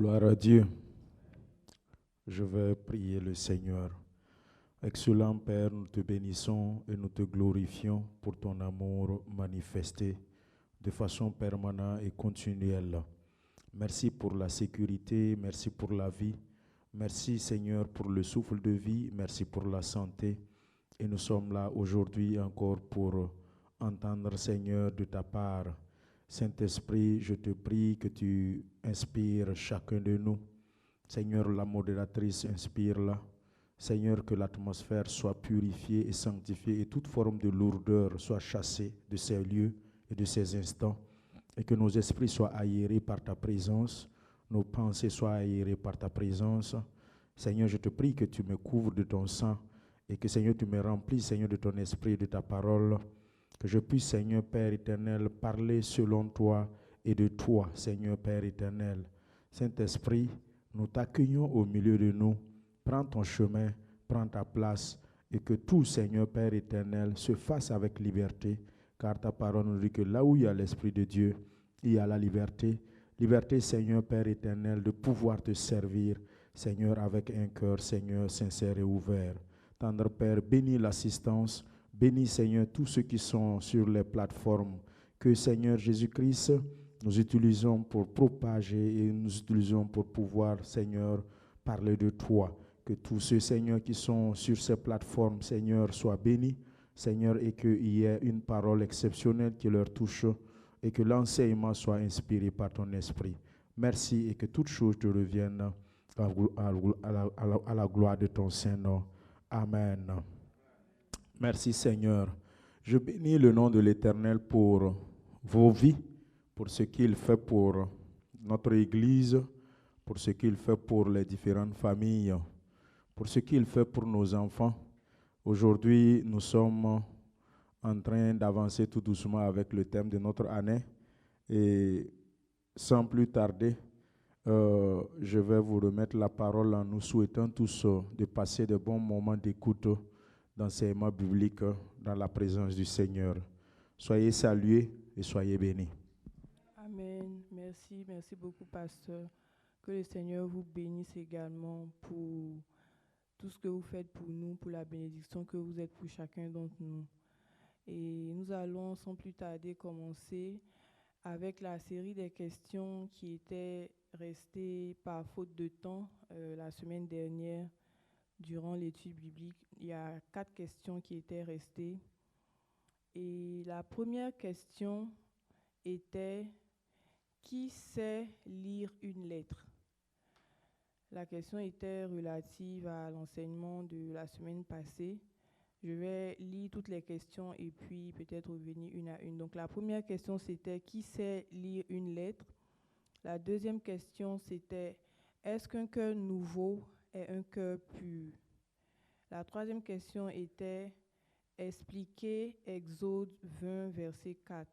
Gloire à Dieu. Je vais prier le Seigneur. Excellent Père, nous te bénissons et nous te glorifions pour ton amour manifesté de façon permanente et continuelle. Merci pour la sécurité, merci pour la vie. Merci Seigneur pour le souffle de vie, merci pour la santé. Et nous sommes là aujourd'hui encore pour entendre Seigneur de ta part. Saint-Esprit, je te prie que tu inspires chacun de nous. Seigneur, la modératrice, inspire-la. Seigneur, que l'atmosphère soit purifiée et sanctifiée et toute forme de lourdeur soit chassée de ces lieux et de ces instants. Et que nos esprits soient aérés par ta présence, nos pensées soient aérées par ta présence. Seigneur, je te prie que tu me couvres de ton sang et que, Seigneur, tu me remplis, Seigneur, de ton esprit et de ta parole. Que je puisse, Seigneur, Père éternel, parler selon toi et de toi, Seigneur, Père éternel. Saint-Esprit, nous t'accueillons au milieu de nous. Prends ton chemin, prends ta place et que tout, Seigneur, Père éternel, se fasse avec liberté. Car ta parole nous dit que là où il y a l'Esprit de Dieu, il y a la liberté. Liberté, Seigneur, Père éternel, de pouvoir te servir, Seigneur, avec un cœur, Seigneur, sincère et ouvert. Tendre Père, bénis l'assistance, bénis, Seigneur, tous ceux qui sont sur les plateformes. Que, Seigneur Jésus-Christ, nous utilisons pour propager et nous utilisons pour pouvoir, Seigneur, parler de toi. Que tous ceux, Seigneur, qui sont sur ces plateformes, Seigneur, soient bénis. Seigneur, et qu'il y ait une parole exceptionnelle qui leur touche et que l'enseignement soit inspiré par ton esprit. Merci et que toutes choses te reviennent à la gloire de ton Saint-Nom. Amen. Merci Seigneur. Je bénis le nom de l'Éternel pour vos vies, pour ce qu'il fait pour notre Église, pour ce qu'il fait pour les différentes familles, pour ce qu'il fait pour nos enfants. Aujourd'hui, nous sommes en train d'avancer tout doucement avec le thème de notre année. Et sans plus tarder, je vais vous remettre la parole en nous souhaitant tous de passer de bons moments d'écoute d'enseignement biblique dans la présence du Seigneur. Soyez salués et soyez bénis. Amen. Merci beaucoup, pasteur. Que le Seigneur vous bénisse également pour tout ce que vous faites pour nous, pour la bénédiction que vous êtes pour chacun d'entre nous. Et nous allons sans plus tarder commencer avec la série des questions qui étaient restées par faute de temps la semaine dernière durant l'étude biblique. Il y a 4 questions qui étaient restées. Et la première question était: qui sait lire une lettre? La question était relative à l'enseignement de la semaine passée. Je vais lire toutes les questions et puis peut-être revenir une à une. Donc la première question c'était: qui sait lire une lettre? La deuxième question c'était: est-ce qu'un cœur nouveau est un cœur pur? La troisième question était: expliquer Exode 20 verset 4.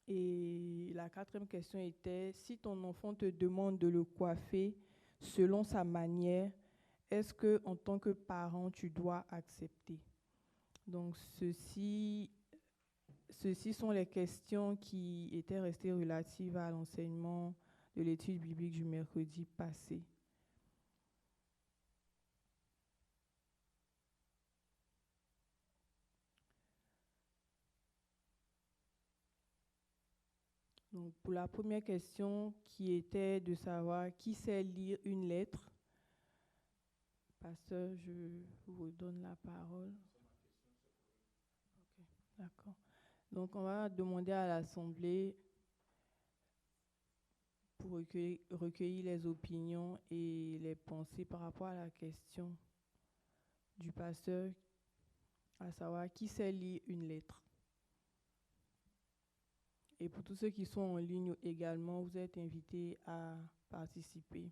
Et la quatrième question était: si ton enfant te demande de le coiffer selon sa manière, est-ce que en tant que parent, tu dois accepter? Donc, ceci sont les questions qui étaient restées relatives à l'enseignement de l'étude biblique du mercredi passé. Donc, pour la première question qui était de savoir qui sait lire une lettre, pasteur, je vous donne la parole. Okay, d'accord. Donc, on va demander à l'Assemblée pour recueillir les opinions et les pensées par rapport à la question du pasteur, à savoir qui sait lire une lettre. Et pour tous ceux qui sont en ligne également, vous êtes invités à participer.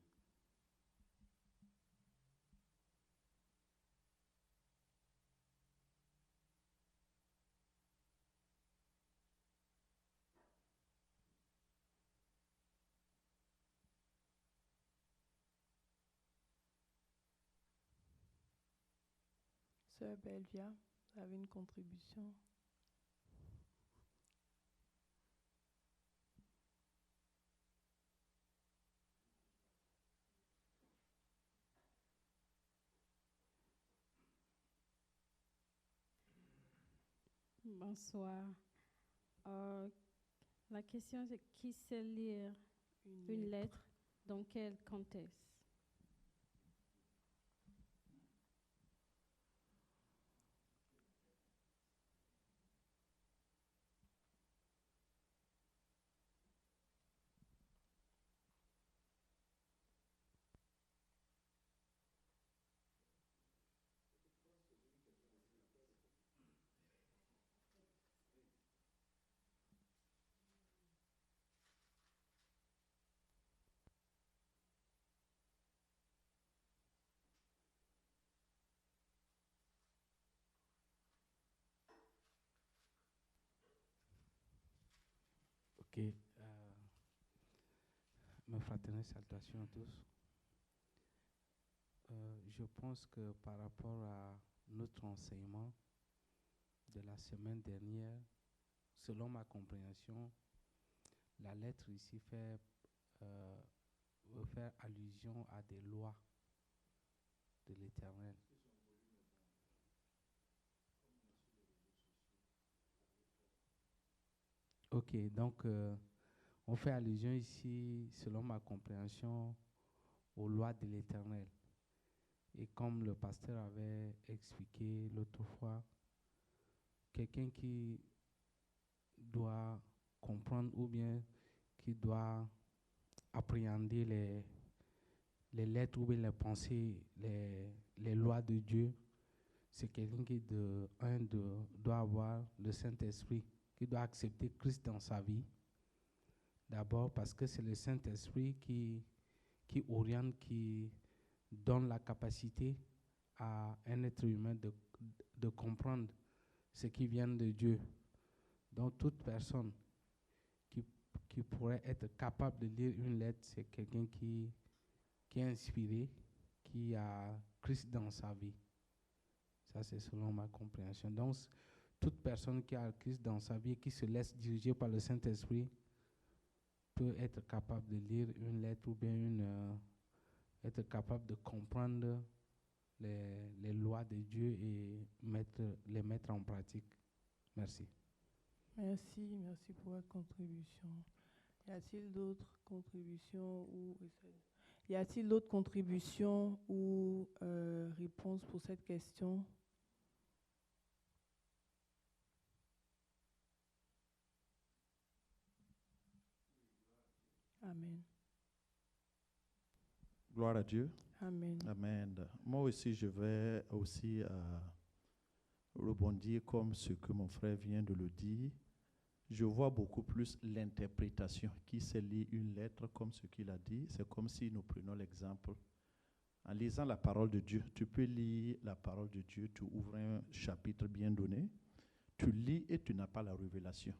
Sœur Belvia, vous avez une contribution? Bonsoir. La question c'est qui sait lire une lettre dans quel contexte? Ok. Mes fraternelles salutations à tous. Je pense que par rapport à notre enseignement de la semaine dernière, selon ma compréhension, la lettre ici veut faire allusion à des lois de l'Éternel. Ok, donc on fait allusion ici, selon ma compréhension, aux lois de l'Éternel. Et comme le pasteur avait expliqué l'autre fois, quelqu'un qui doit comprendre ou bien qui doit appréhender les lettres ou bien les pensées, les lois de Dieu, c'est quelqu'un qui doit avoir le Saint-Esprit, qui doit accepter Christ dans sa vie. D'abord parce que c'est le Saint-Esprit qui oriente, qui donne la capacité à un être humain de comprendre ce qui vient de Dieu. Donc toute personne qui pourrait être capable de lire une lettre, c'est quelqu'un qui est inspiré, qui a Christ dans sa vie. Ça, c'est selon ma compréhension. Donc, toute personne qui a Christ dans sa vie, qui se laisse diriger par le Saint-Esprit, peut être capable de lire une lettre ou bien être capable de comprendre les lois de Dieu et les mettre en pratique. Merci. Merci pour votre contribution. Y a-t-il d'autres contributions ou réponses pour cette question? Amen. Gloire à Dieu. Amen. Amen. Moi aussi, je vais aussi rebondir comme ce que mon frère vient de le dire. Je vois beaucoup plus l'interprétation. Qui sait lire une lettre comme ce qu'il a dit? C'est comme si nous prenons l'exemple. En lisant la parole de Dieu, tu peux lire la parole de Dieu, tu ouvres un chapitre bien donné, tu lis et tu n'as pas la révélation.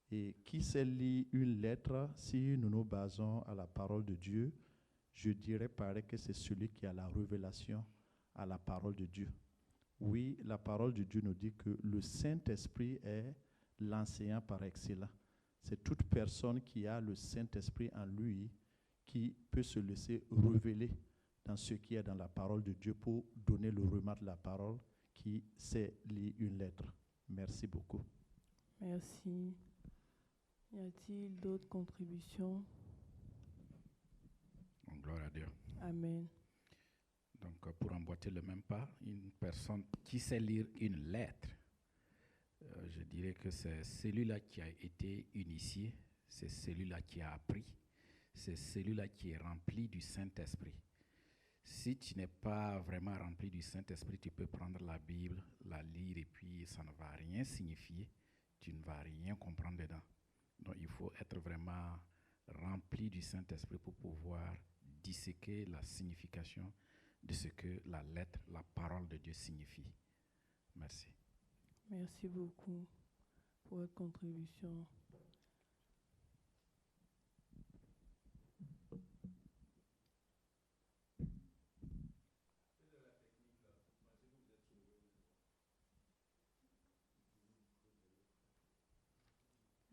Et qui sait lire une lettre, si nous nous basons à la parole de Dieu, je dirais pareil que c'est celui qui a la révélation à la parole de Dieu. Oui, la parole de Dieu nous dit que le Saint-Esprit est l'enseignant par excellence. C'est toute personne qui a le Saint-Esprit en lui qui peut se laisser révéler dans ce qui est dans la parole de Dieu pour donner le remarque de la parole qui sait lire une lettre. Merci beaucoup. Merci. Y a-t-il d'autres contributions? Gloire à Dieu. Amen. Donc, pour emboîter le même pas, une personne qui sait lire une lettre, je dirais que c'est celui-là qui a été initié, c'est celui-là qui a appris, c'est celui-là qui est rempli du Saint-Esprit. Si tu n'es pas vraiment rempli du Saint-Esprit, tu peux prendre la Bible, la lire et puis ça ne va rien signifier, tu ne vas rien comprendre dedans. Donc, il faut être vraiment rempli du Saint-Esprit pour pouvoir disséquer la signification de ce que la lettre, la parole de Dieu signifie. Merci. Merci beaucoup pour votre contribution.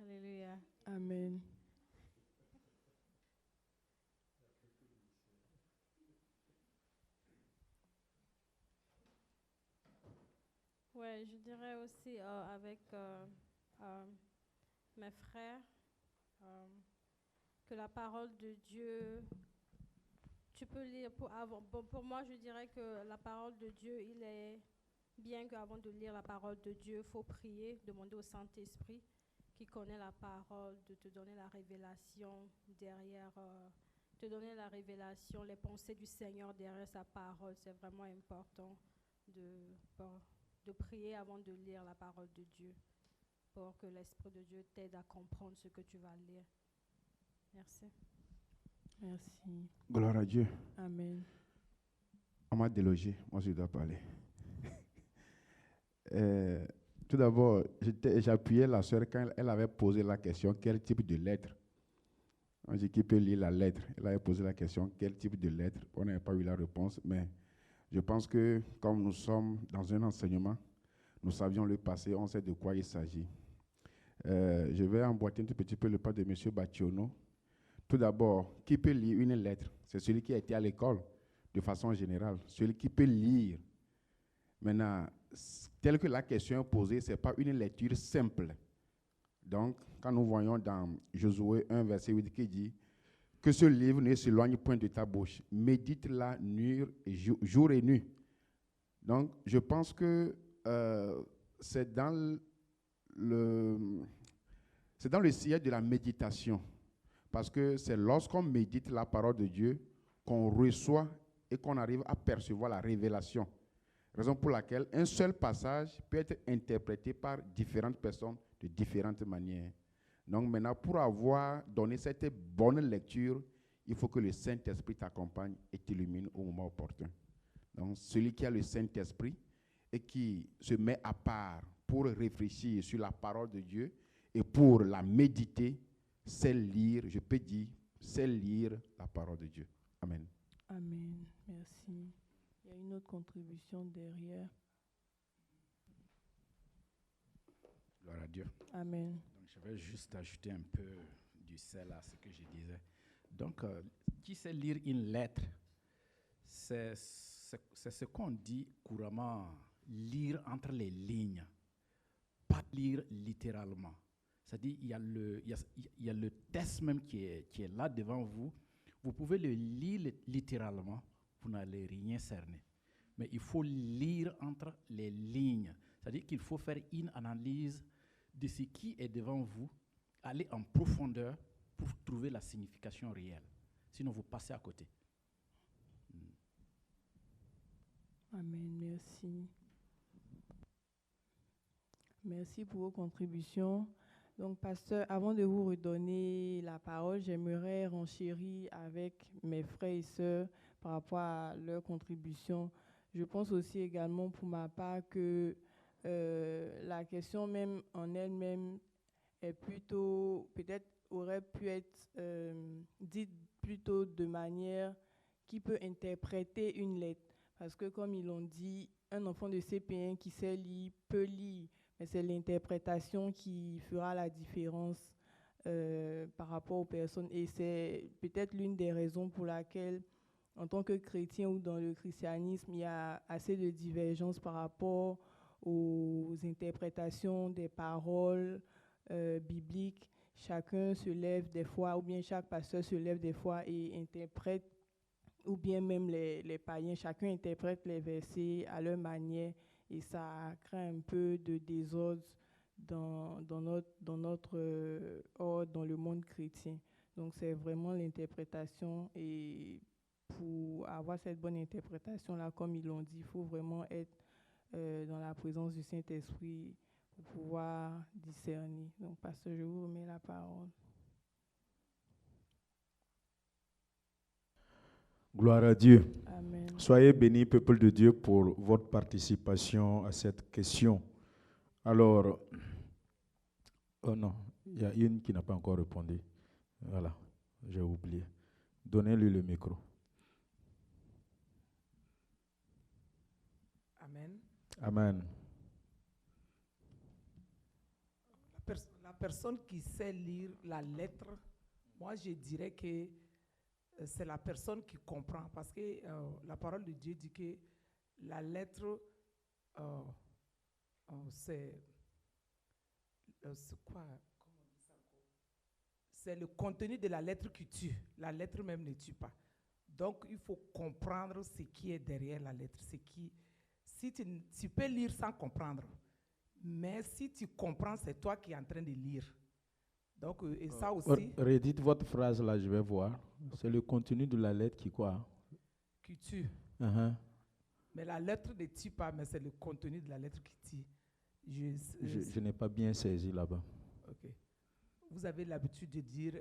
Alléluia. Amen. Ouais, je dirais aussi avec mes frères euh, que la parole de Dieu, tu peux lire pour moi, je dirais que la parole de Dieu, il est bien qu'avant de lire la parole de Dieu, il faut prier, demander au Saint-Esprit qui connaît la parole, de te donner la révélation derrière, te donner la révélation, les pensées du Seigneur derrière sa parole. C'est vraiment important de prier avant de lire la parole de Dieu pour que l'Esprit de Dieu t'aide à comprendre ce que tu vas lire. Merci. Merci. Gloire à Dieu. Amen. On m'a délogé, moi je dois parler. Tout d'abord, j'appuyais la sœur quand elle avait posé la question quel type de lettre. On dit qui peut lire la lettre. Elle avait posé la question quel type de lettre. On n'avait pas eu la réponse, mais je pense que comme nous sommes dans un enseignement, nous savions le passé, on sait de quoi il s'agit. Je vais emboîter un tout petit peu le pas de M. Bationo. Tout d'abord, qui peut lire une lettre? C'est celui qui a été à l'école, de façon générale. Celui qui peut lire. Maintenant, tel que la question est posée, ce n'est pas une lecture simple. Donc, quand nous voyons dans Josué 1, verset 8, qui dit que ce livre ne s'éloigne point de ta bouche, médite-la jour et nuit. Donc, je pense que c'est dans le siège de la méditation. Parce que c'est lorsqu'on médite la parole de Dieu qu'on reçoit et qu'on arrive à percevoir la révélation. Raison pour laquelle un seul passage peut être interprété par différentes personnes de différentes manières. Donc maintenant, pour avoir donné cette bonne lecture, il faut que le Saint-Esprit t'accompagne et t'illumine au moment opportun. Donc celui qui a le Saint-Esprit et qui se met à part pour réfléchir sur la parole de Dieu et pour la méditer, c'est lire, je peux dire, c'est lire la parole de Dieu. Amen. Amen. Merci. Il y a une autre contribution derrière. Gloire à Dieu. Amen. Donc, je vais juste ajouter un peu du sel à ce que je disais. Donc, qui sait lire une lettre, c'est ce qu'on dit couramment, lire entre les lignes, pas lire littéralement. C'est-à-dire, il y a le texte même qui est là devant vous. Vous pouvez le lire littéralement, vous n'allez rien cerner. Mais il faut lire entre les lignes. C'est-à-dire qu'il faut faire une analyse de ce qui est devant vous, aller en profondeur pour trouver la signification réelle. Sinon, vous passez à côté. Amen. Merci. Merci pour vos contributions. Donc, pasteur, avant de vous redonner la parole, j'aimerais renchérir avec mes frères et sœurs par rapport à leurs contributions. Je pense aussi également pour ma part que la question même en elle-même est plutôt, peut-être aurait pu être dite plutôt de manière qui peut interpréter une lettre. Parce que comme ils l'ont dit, un enfant de CP1 qui sait lire peut lire. Mais c'est l'interprétation qui fera la différence par rapport aux personnes. Et c'est peut-être l'une des raisons pour laquelle, en tant que chrétien ou dans le christianisme, il y a assez de divergences par rapport aux interprétations des paroles bibliques. Chacun se lève des fois, ou bien chaque pasteur se lève des fois et interprète, ou bien même les païens, chacun interprète les versets à leur manière. Et ça crée un peu de désordre dans notre ordre, dans le monde chrétien. Donc, c'est vraiment l'interprétation. Et pour avoir cette bonne interprétation-là, comme ils l'ont dit, il faut vraiment être dans la présence du Saint-Esprit pour pouvoir discerner. Donc, pasteur, je vous remets la parole. Gloire à Dieu. Amen. Soyez bénis, peuple de Dieu, pour votre participation à cette question. Alors, oh non, il y a une qui n'a pas encore répondu. Voilà, j'ai oublié. Donnez-lui le micro. Amen. Amen. La personne qui sait lire la lettre, moi je dirais que c'est la personne qui comprend, parce que la parole de Dieu dit que la lettre c'est quoi? Comment on dit ça encore? C'est le contenu de la lettre qui tue. La lettre même ne tue pas. Donc, il faut comprendre ce qui est derrière la lettre. Si tu peux lire sans comprendre, mais si tu comprends, c'est toi qui es en train de lire. Donc, et ça aussi, Redites votre phrase là, je vais voir. C'est le contenu de la lettre qui quoi? qui tue. Uh-huh. Mais la lettre ne tue pas, mais c'est le contenu de la lettre qui tue. Je n'ai pas bien saisi là-bas. Ok. Vous avez l'habitude de dire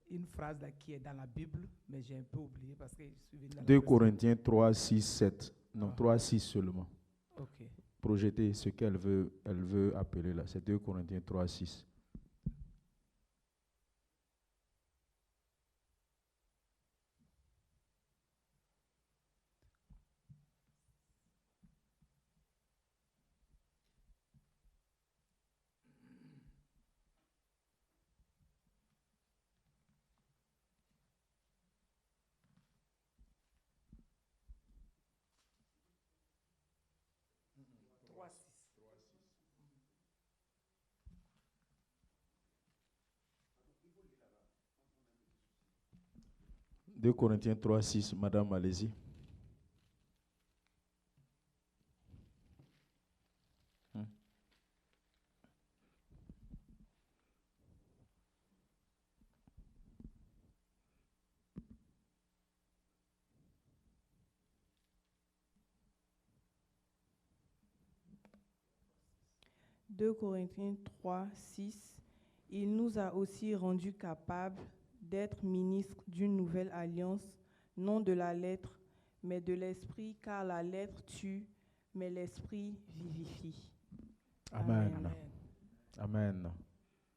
une phrase là qui est dans la Bible, mais j'ai un peu oublié parce que je suis venu dans la 2 version- Corinthiens 3, 6, 7. Non, Ah. 3, 6 seulement. Ok. Projeter ce qu'elle veut, elle veut appeler là. C'est 2 Corinthiens 3, 6. Trois, six. 2 Corinthiens 3, 6. Madame, allez-y. Hmm. « 2 Corinthiens 3, 6. Il nous a aussi rendus capables d'être ministres d'une nouvelle alliance, non de la lettre, mais de l'esprit, car la lettre tue, mais l'esprit vivifie. » Amen. Amen. Amen.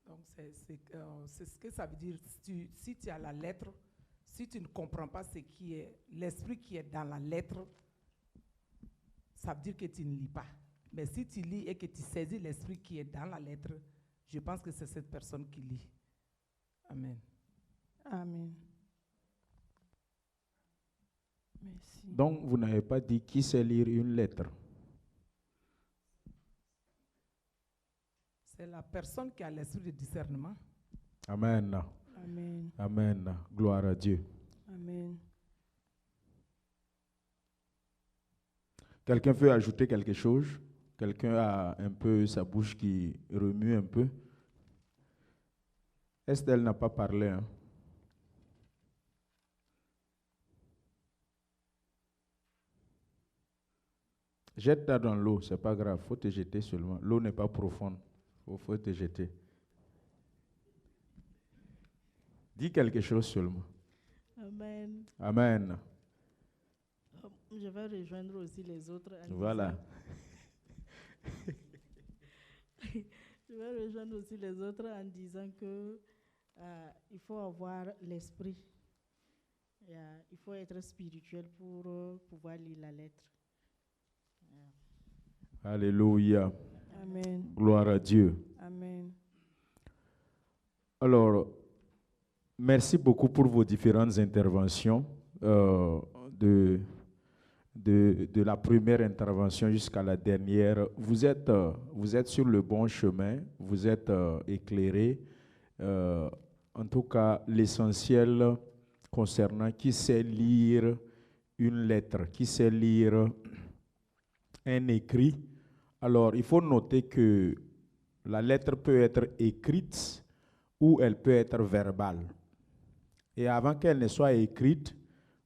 Donc, c'est ce que ça veut dire. Si tu as la lettre, si tu ne comprends pas ce qui est l'esprit qui est dans la lettre, ça veut dire que tu ne lis pas. Mais si tu lis et que tu saisis l'esprit qui est dans la lettre, je pense que c'est cette personne qui lit. Amen. Amen. Merci. Donc, vous n'avez pas dit qui sait lire une lettre. C'est la personne qui a l'esprit de discernement. Amen. Amen. Amen. Gloire à Dieu. Amen. Quelqu'un veut ajouter quelque chose? Quelqu'un a un peu sa bouche qui remue un peu? Estelle n'a pas parlé. Hein? Jette-la dans l'eau, c'est pas grave, faut te jeter seulement. L'eau n'est pas profonde, faut te jeter. Dis quelque chose seulement. Amen. Amen. Je vais rejoindre aussi les autres. Voilà. Je vais rejoindre aussi les autres en disant que il faut avoir l'esprit. Il faut être spirituel pour pouvoir lire la lettre. Alléluia. Amen. Gloire à Dieu. Amen. Alors, merci beaucoup pour vos différentes interventions, de la première intervention jusqu'à la dernière. Vous êtes sur le bon chemin, vous êtes éclairés. En tout cas, l'essentiel concernant qui sait lire une lettre, qui sait lire un écrit. Alors, il faut noter que la lettre peut être écrite ou elle peut être verbale. Et avant qu'elle ne soit écrite,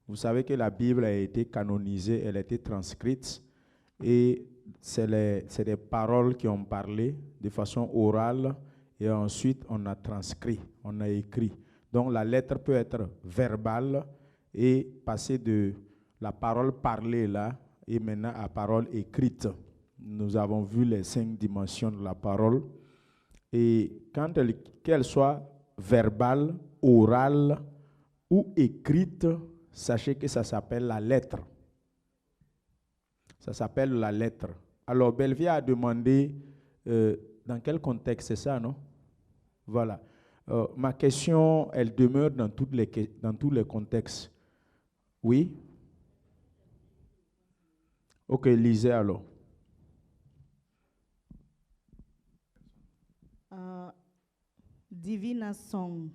vous savez que la Bible a été canonisée, elle a été transcrite, et c'est des paroles qui ont parlé de façon orale, et ensuite on a transcrit, on a écrit. Donc la lettre peut être verbale et passer de la parole parlée là, et maintenant à parole écrite. Nous avons vu les 5 dimensions de la parole. Et qu'elle soit verbale, orale ou écrite, sachez que ça s'appelle la lettre. Ça s'appelle la lettre. Alors, Belvia a demandé dans quel contexte c'est ça, non? Voilà. Ma question, elle demeure dans tous les contextes. Oui? Ok, lisez alors. Divina Song.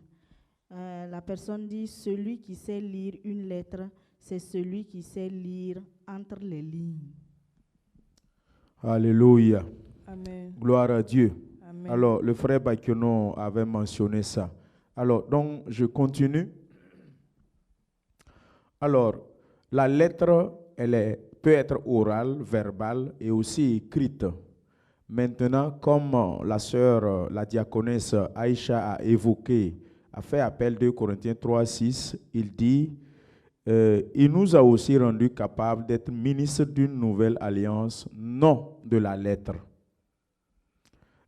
La personne dit, celui qui sait lire une lettre, c'est celui qui sait lire entre les lignes. Alléluia. Amen. Gloire à Dieu. Amen. Alors, le frère Bakiono avait mentionné ça. Alors, donc, je continue. Alors, la lettre, peut être orale, verbale et aussi écrite. Maintenant, comme la sœur, la diaconesse Aïcha a évoqué, a fait appel 2 Corinthiens 3:6, il dit, il nous a aussi rendus capables d'être ministres d'une nouvelle alliance, non de la lettre.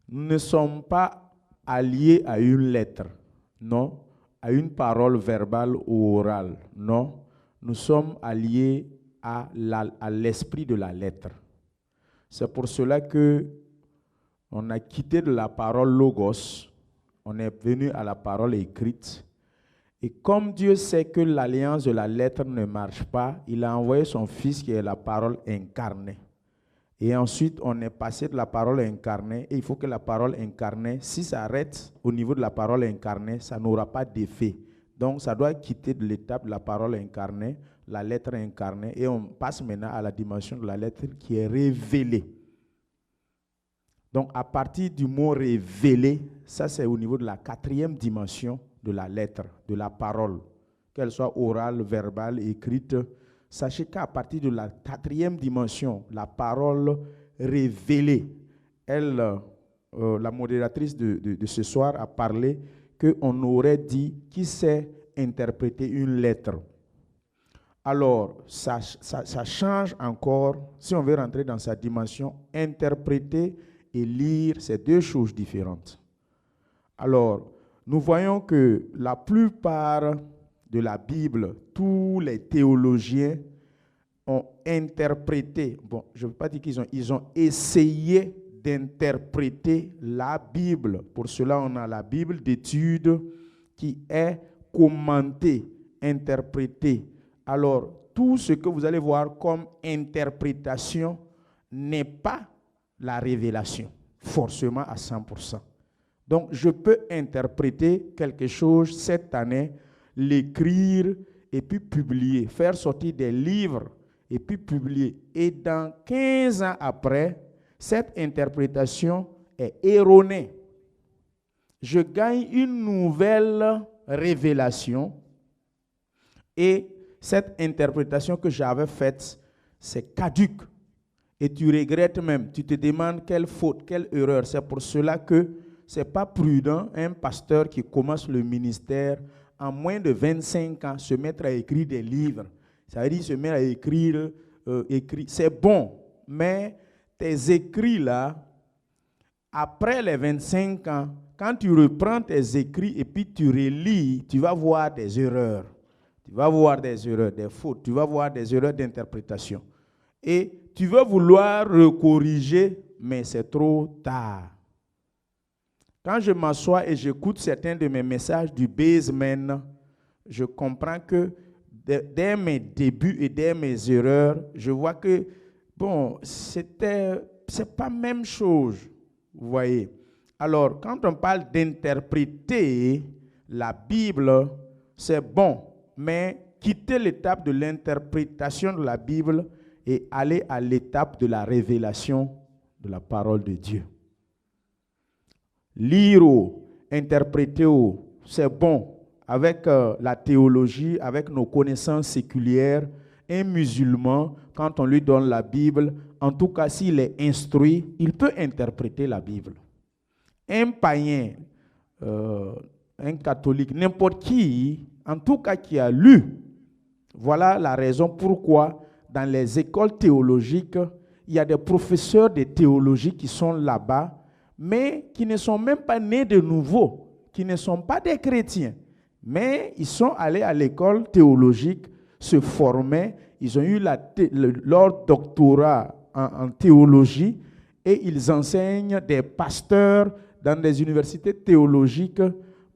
Nous ne sommes pas alliés à une lettre, non, à une parole verbale ou orale, non. Nous sommes alliés à l'esprit de la lettre. C'est pour cela que on a quitté de la parole logos, on est venu à la parole écrite. Et comme Dieu sait que l'alliance de la lettre ne marche pas, il a envoyé son Fils qui est la parole incarnée. Et ensuite, on est passé de la parole incarnée, et il faut que la parole incarnée, si ça arrête au niveau de la parole incarnée, ça n'aura pas d'effet. Donc, ça doit quitter de l'étape de la parole incarnée, la lettre incarnée, et on passe maintenant à la dimension de la lettre qui est révélée. Donc, à partir du mot révélé, ça c'est au niveau de la 4e dimension de la lettre, de la parole, qu'elle soit orale, verbale, écrite. Sachez qu'à partir de la 4e dimension, la parole révélée, elle, la modératrice de ce soir a parlé qu'on aurait dit qui sait interpréter une lettre. Alors, ça change encore, si on veut rentrer dans sa dimension, interpréter et lire, c'est 2 choses différentes. Alors, nous voyons que la plupart de la Bible, tous les théologiens ont interprété, bon, je ne veux pas dire ils ont essayé d'interpréter la Bible. Pour cela, on a la Bible d'études qui est commentée, interprétée. Alors, tout ce que vous allez voir comme interprétation n'est pas la révélation, forcément à 100%. Donc, je peux interpréter quelque chose cette année, l'écrire et puis publier, faire sortir des livres et puis publier. Et dans 15 ans après, cette interprétation est erronée. Je gagne une nouvelle révélation et cette interprétation que j'avais faite, c'est caduque. Et tu regrettes même, tu te demandes quelle faute, quelle erreur. C'est pour cela que ce n'est pas prudent, un pasteur qui commence le ministère en moins de 25 ans, se mettre à écrire des livres. Ça veut dire se mettre à écrire, c'est bon, mais tes écrits là, après les 25 ans, quand tu reprends tes écrits et puis tu relis, tu vas voir des erreurs. Tu vas voir des erreurs, des fautes, tu vas voir des erreurs d'interprétation. Et tu veux vouloir recorriger, mais c'est trop tard. Quand je m'assois et j'écoute certains de mes messages du basement, je comprends que dès mes débuts et dès mes erreurs, je vois que, bon, c'est pas la même chose, vous voyez. Alors, quand on parle d'interpréter la Bible, c'est bon, mais quitter l'étape de l'interprétation de la Bible et aller à l'étape de la révélation de la parole de Dieu. Lire ou interpréter, c'est bon avec la théologie, avec nos connaissances séculières. Un musulman, quand on lui donne la Bible, en tout cas s'il est instruit, il peut interpréter la Bible. Un païen, un catholique, n'importe qui, en tout cas qui a lu, voilà la raison pourquoi dans les écoles théologiques, il y a des professeurs de théologie qui sont là-bas, mais qui ne sont même pas nés de nouveau, qui ne sont pas des chrétiens. Mais ils sont allés à l'école théologique, se former, ils ont eu leur doctorat en théologie et ils enseignent des pasteurs dans des universités théologiques.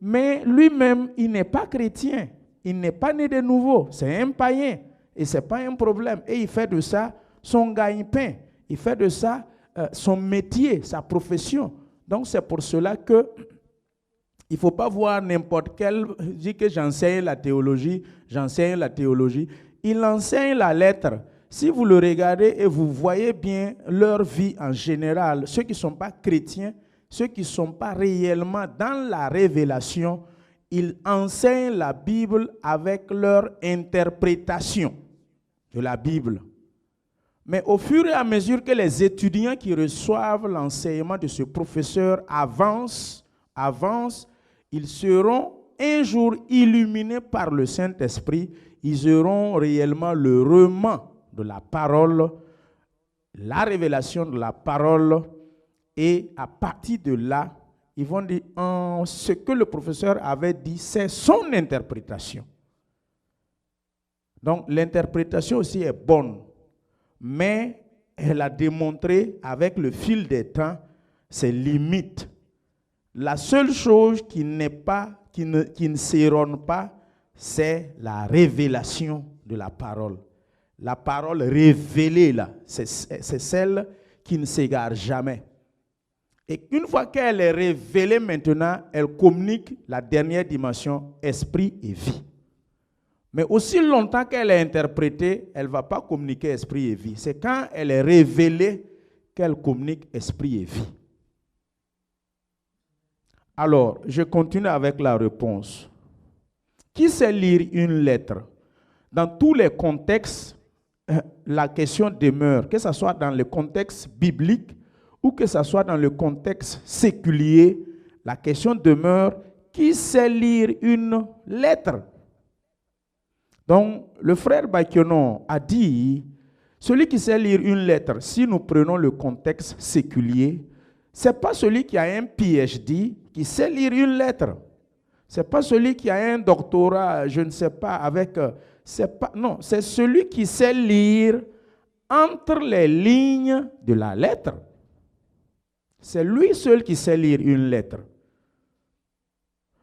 Mais lui-même, il n'est pas chrétien, il n'est pas né de nouveau, c'est un païen. Et ce n'est pas un problème. Et il fait de ça son gagne-pain. Il fait de ça son métier, sa profession. Donc c'est pour cela que Il ne faut pas voir n'importe quel, dit que j'enseigne la théologie. Il enseigne la lettre. Si vous le regardez et vous voyez bien leur vie en général, ceux qui ne sont pas chrétiens, ceux qui ne sont pas réellement dans la révélation, ils enseignent la Bible avec leur interprétation de la Bible. Mais au fur et à mesure que les étudiants qui reçoivent l'enseignement de ce professeur avancent, ils seront un jour illuminés par le Saint-Esprit. Ils auront réellement le reman de la parole, la révélation de la parole, et à partir de là, ils vont dire ce que le professeur avait dit, c'est son interprétation. Donc l'interprétation aussi est bonne, mais elle a démontré avec le fil des temps ses limites. La seule chose qui ne s'éronne pas, c'est la révélation de la parole. La parole révélée, là, c'est celle qui ne s'égare jamais. Et une fois qu'elle est révélée maintenant, elle communique la dernière dimension, esprit et vie. Mais aussi longtemps qu'elle est interprétée, elle ne va pas communiquer esprit et vie. C'est quand elle est révélée qu'elle communique esprit et vie. Alors, je continue avec la réponse. Qui sait lire une lettre? Dans tous les contextes, la question demeure, que ce soit dans le contexte biblique ou que ce soit dans le contexte séculier, la question demeure, qui sait lire une lettre? Donc, le frère Bakionon a dit, celui qui sait lire une lettre, si nous prenons le contexte séculier, ce n'est pas celui qui a un PhD qui sait lire une lettre. Ce n'est pas celui qui a un doctorat, je ne sais pas, avec... non, c'est celui qui sait lire entre les lignes de la lettre. C'est lui seul qui sait lire une lettre.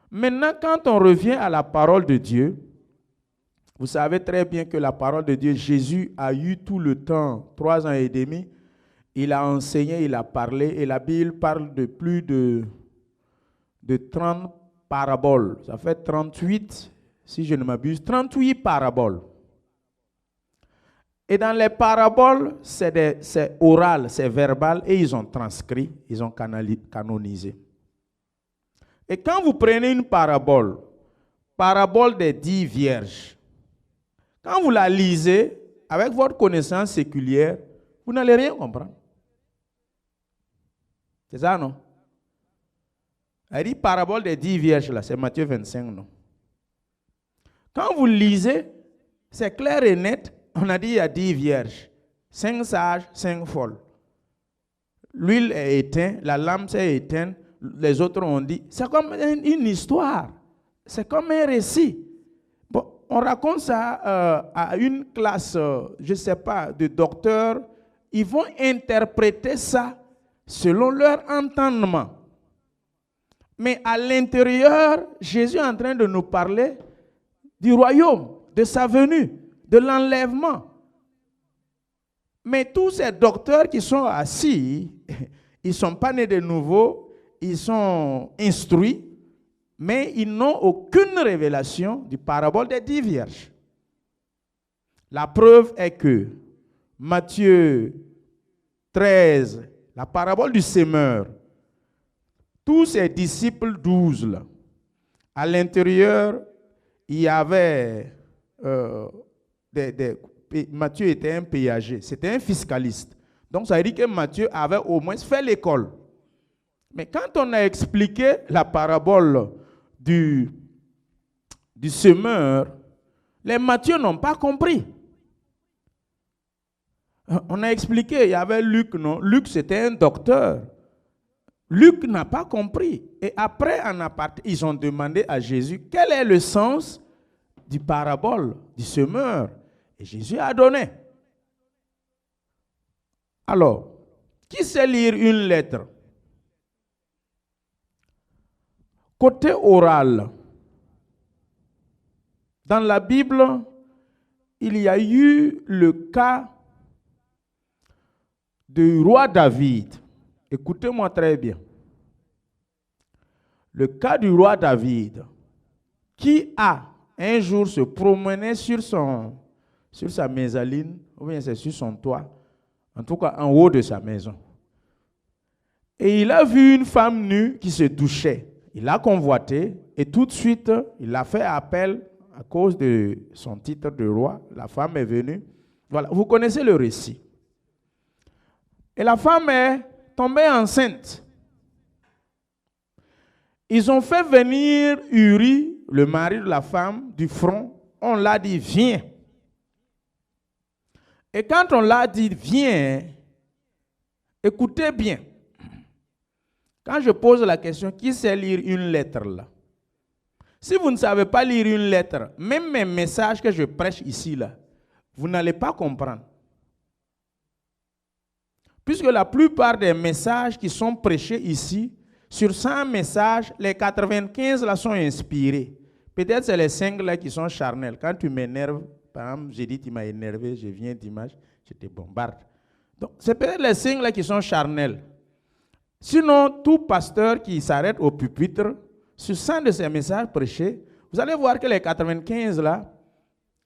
Maintenant, quand on revient à la parole de Dieu, vous savez très bien que la parole de Dieu, Jésus a eu tout le temps, 3 ans et demi, il a enseigné, il a parlé, et la Bible parle de plus de 30 paraboles. Ça fait 38, si je ne m'abuse, 38 paraboles. Et dans les paraboles, c'est oral, c'est verbal, et ils ont transcrit, ils ont canonisé. Et quand vous prenez une parabole des 10 vierges, quand vous la lisez, avec votre connaissance séculière, vous n'allez rien comprendre. C'est ça, non? Elle dit parabole des 10 vierges, là, c'est Matthieu 25, non? Quand vous lisez, c'est clair et net, on a dit il y a 10 vierges, 5 sages, 5 folles. L'huile est éteinte, la lampe s'est éteinte, les autres ont dit, c'est comme une histoire, c'est comme un récit. Bon, on raconte ça à une classe, je ne sais pas, de docteurs, ils vont interpréter ça selon leur entendement. Mais à l'intérieur, Jésus est en train de nous parler du royaume, de sa venue, de l'enlèvement. Mais tous ces docteurs qui sont assis, ils ne sont pas nés de nouveau, ils sont instruits, mais ils n'ont aucune révélation du parabole des 10 vierges. La preuve est que Matthieu 13, la parabole du semeur, tous ses disciples 12, là, à l'intérieur, il y avait Matthieu était un péager, c'était un fiscaliste. Donc ça veut dire que Matthieu avait au moins fait l'école. Mais quand on a expliqué la parabole du semeur, les Matthieu n'ont pas compris. On a expliqué, il y avait Luc, non? Luc c'était un docteur. Luc n'a pas compris. Et après, en aparté, ils ont demandé à Jésus quel est le sens du parabole du semeur. Et Jésus a donné. Alors, qui sait lire une lettre? Côté oral, dans la Bible, il y a eu le cas du roi David. Écoutez-moi très bien. le cas du roi David, qui a un jour se promené sur sa messaline, ou bien c'est sur son toit, en tout cas en haut de sa maison. Et il a vu une femme nue qui se touchait. Il l'a convoitée et tout de suite, il a fait appel à cause de son titre de roi. La femme est venue. Voilà, vous connaissez le récit. Et la femme est tombée enceinte. Ils ont fait venir Uri, le mari de la femme, du front. On l'a dit, viens. Et quand on l'a dit, viens, écoutez bien. Quand je pose la question, qui sait lire une lettre là? Si vous ne savez pas lire une lettre, même mes messages que je prêche ici là, vous n'allez pas comprendre. Puisque la plupart des messages qui sont prêchés ici, sur 100 messages, les 95 là sont inspirés. Peut-être c'est les 5 là qui sont charnels. Quand tu m'énerves, par exemple, j'ai dit tu m'as énervé, je viens dimanche, je te bombarde. Donc c'est peut-être les 5 là qui sont charnels. Sinon, tout pasteur qui s'arrête au pupitre, sur 100 de ces messages prêchés, vous allez voir que les 95 là,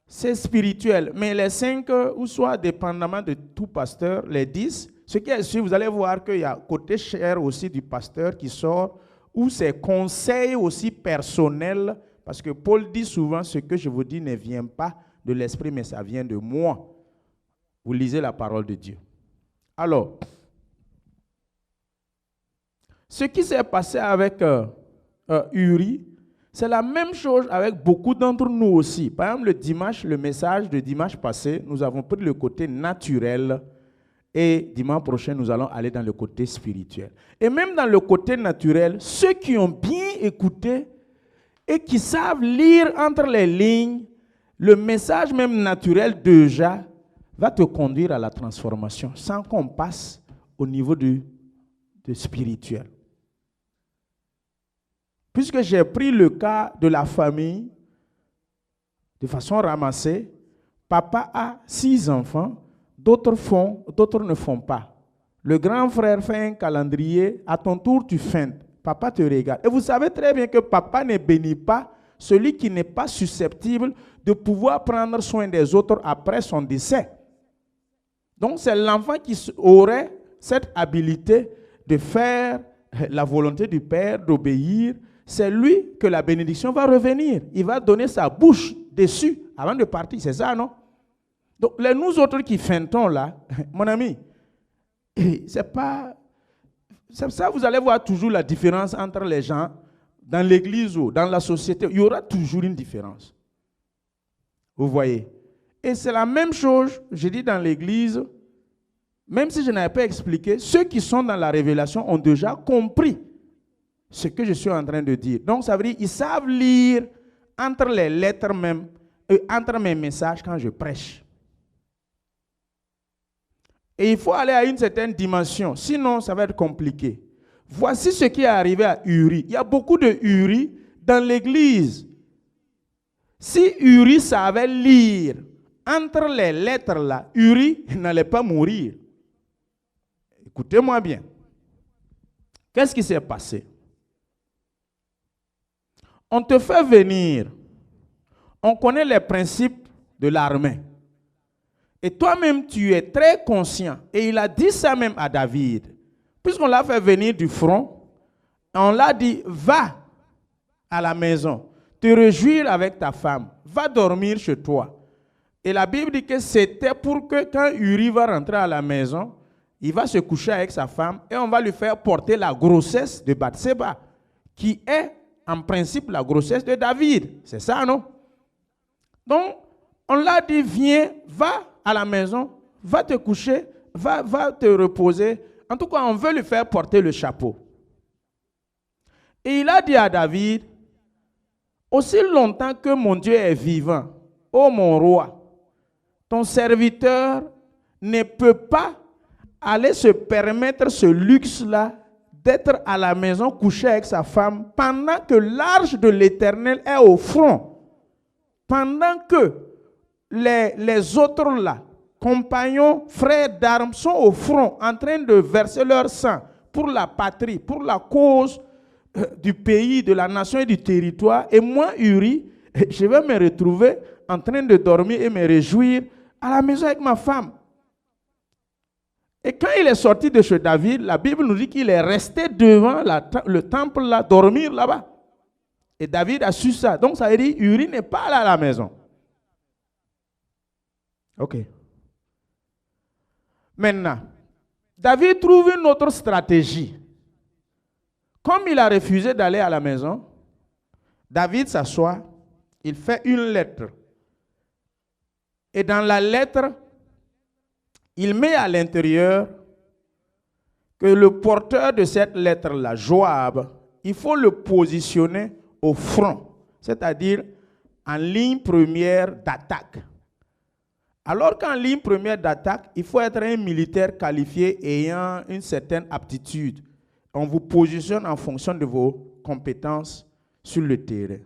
c'est spirituel. Mais les 5, ou soit dépendamment de tout pasteur, les 10, ce qui est sûr, vous allez voir qu'il y a côté chair aussi du pasteur qui sort, ou ses conseils aussi personnels, parce que Paul dit souvent, ce que je vous dis ne vient pas de l'esprit, mais ça vient de moi. Vous lisez la parole de Dieu. Alors, ce qui s'est passé avec Uri, c'est la même chose avec beaucoup d'entre nous aussi. Par exemple, le message de dimanche passé, nous avons pris le côté naturel et dimanche prochain, nous allons aller dans le côté spirituel. Et même dans le côté naturel, ceux qui ont bien écouté et qui savent lire entre les lignes, le message même naturel déjà va te conduire à la transformation sans qu'on passe au niveau du spirituel. Puisque j'ai pris le cas de la famille de façon ramassée, papa a 6 enfants, d'autres font, d'autres ne font pas. Le grand frère fait un calendrier, à ton tour tu feintes, papa te regarde. Et vous savez très bien que papa ne bénit pas celui qui n'est pas susceptible de pouvoir prendre soin des autres après son décès. Donc c'est l'enfant qui aurait cette habilité de faire la volonté du Père, d'obéir. C'est lui que la bénédiction va revenir. Il va donner sa bouche dessus avant de partir. C'est ça, non? Donc, les nous autres qui feintons là, mon ami, c'est pas... C'est ça, vous allez voir toujours la différence entre les gens dans l'église ou dans la société. Il y aura toujours une différence. Vous voyez? Et c'est la même chose, je dis dans l'église, même si je n'avais pas expliqué, ceux qui sont dans la révélation ont déjà compris ce que je suis en train de dire. Donc, ça veut dire qu'ils savent lire entre les lettres même, entre mes messages quand je prêche. Et il faut aller à une certaine dimension, sinon ça va être compliqué. Voici ce qui est arrivé à Uri. Il y a beaucoup de Uri dans l'église. Si Uri savait lire entre les lettres là, Uri n'allait pas mourir. Écoutez-moi bien. Qu'est-ce qui s'est passé? On te fait venir. On connaît les principes de l'armée. Et toi-même, tu es très conscient. Et il a dit ça même à David. Puisqu'on l'a fait venir du front, on l'a dit, va à la maison, te réjouir avec ta femme, va dormir chez toi. Et la Bible dit que c'était pour que quand Uri va rentrer à la maison, il va se coucher avec sa femme et on va lui faire porter la grossesse de Bathsheba, qui est en principe la grossesse de David. C'est ça, non? Donc, on l'a dit, viens, va à la maison, va te coucher, va te reposer. En tout cas, on veut lui faire porter le chapeau. Et il a dit à David, aussi longtemps que mon Dieu est vivant, ô mon roi, ton serviteur ne peut pas aller se permettre ce luxe-là d'être à la maison couché avec sa femme pendant que l'arche de l'Éternel est au front. Pendant que les autres là, compagnons, frères d'armes, sont au front en train de verser leur sang pour la patrie, pour la cause du pays, de la nation et du territoire. Et moi, Uri, je vais me retrouver en train de dormir et me réjouir à la maison avec ma femme. Et quand il est sorti de chez David, la Bible nous dit qu'il est resté devant le temple là, dormir là-bas. Et David a su ça. Donc ça veut dire Uri n'est pas là à la maison. Ok. Maintenant, David trouve une autre stratégie. Comme il a refusé d'aller à la maison, David s'assoit, il fait une lettre. Et dans la lettre, il met à l'intérieur que le porteur de cette lettre-là, Joab, il faut le positionner au front, c'est-à-dire en ligne première d'attaque. Alors qu'en ligne première d'attaque, il faut être un militaire qualifié ayant une certaine aptitude. On vous positionne en fonction de vos compétences sur le terrain.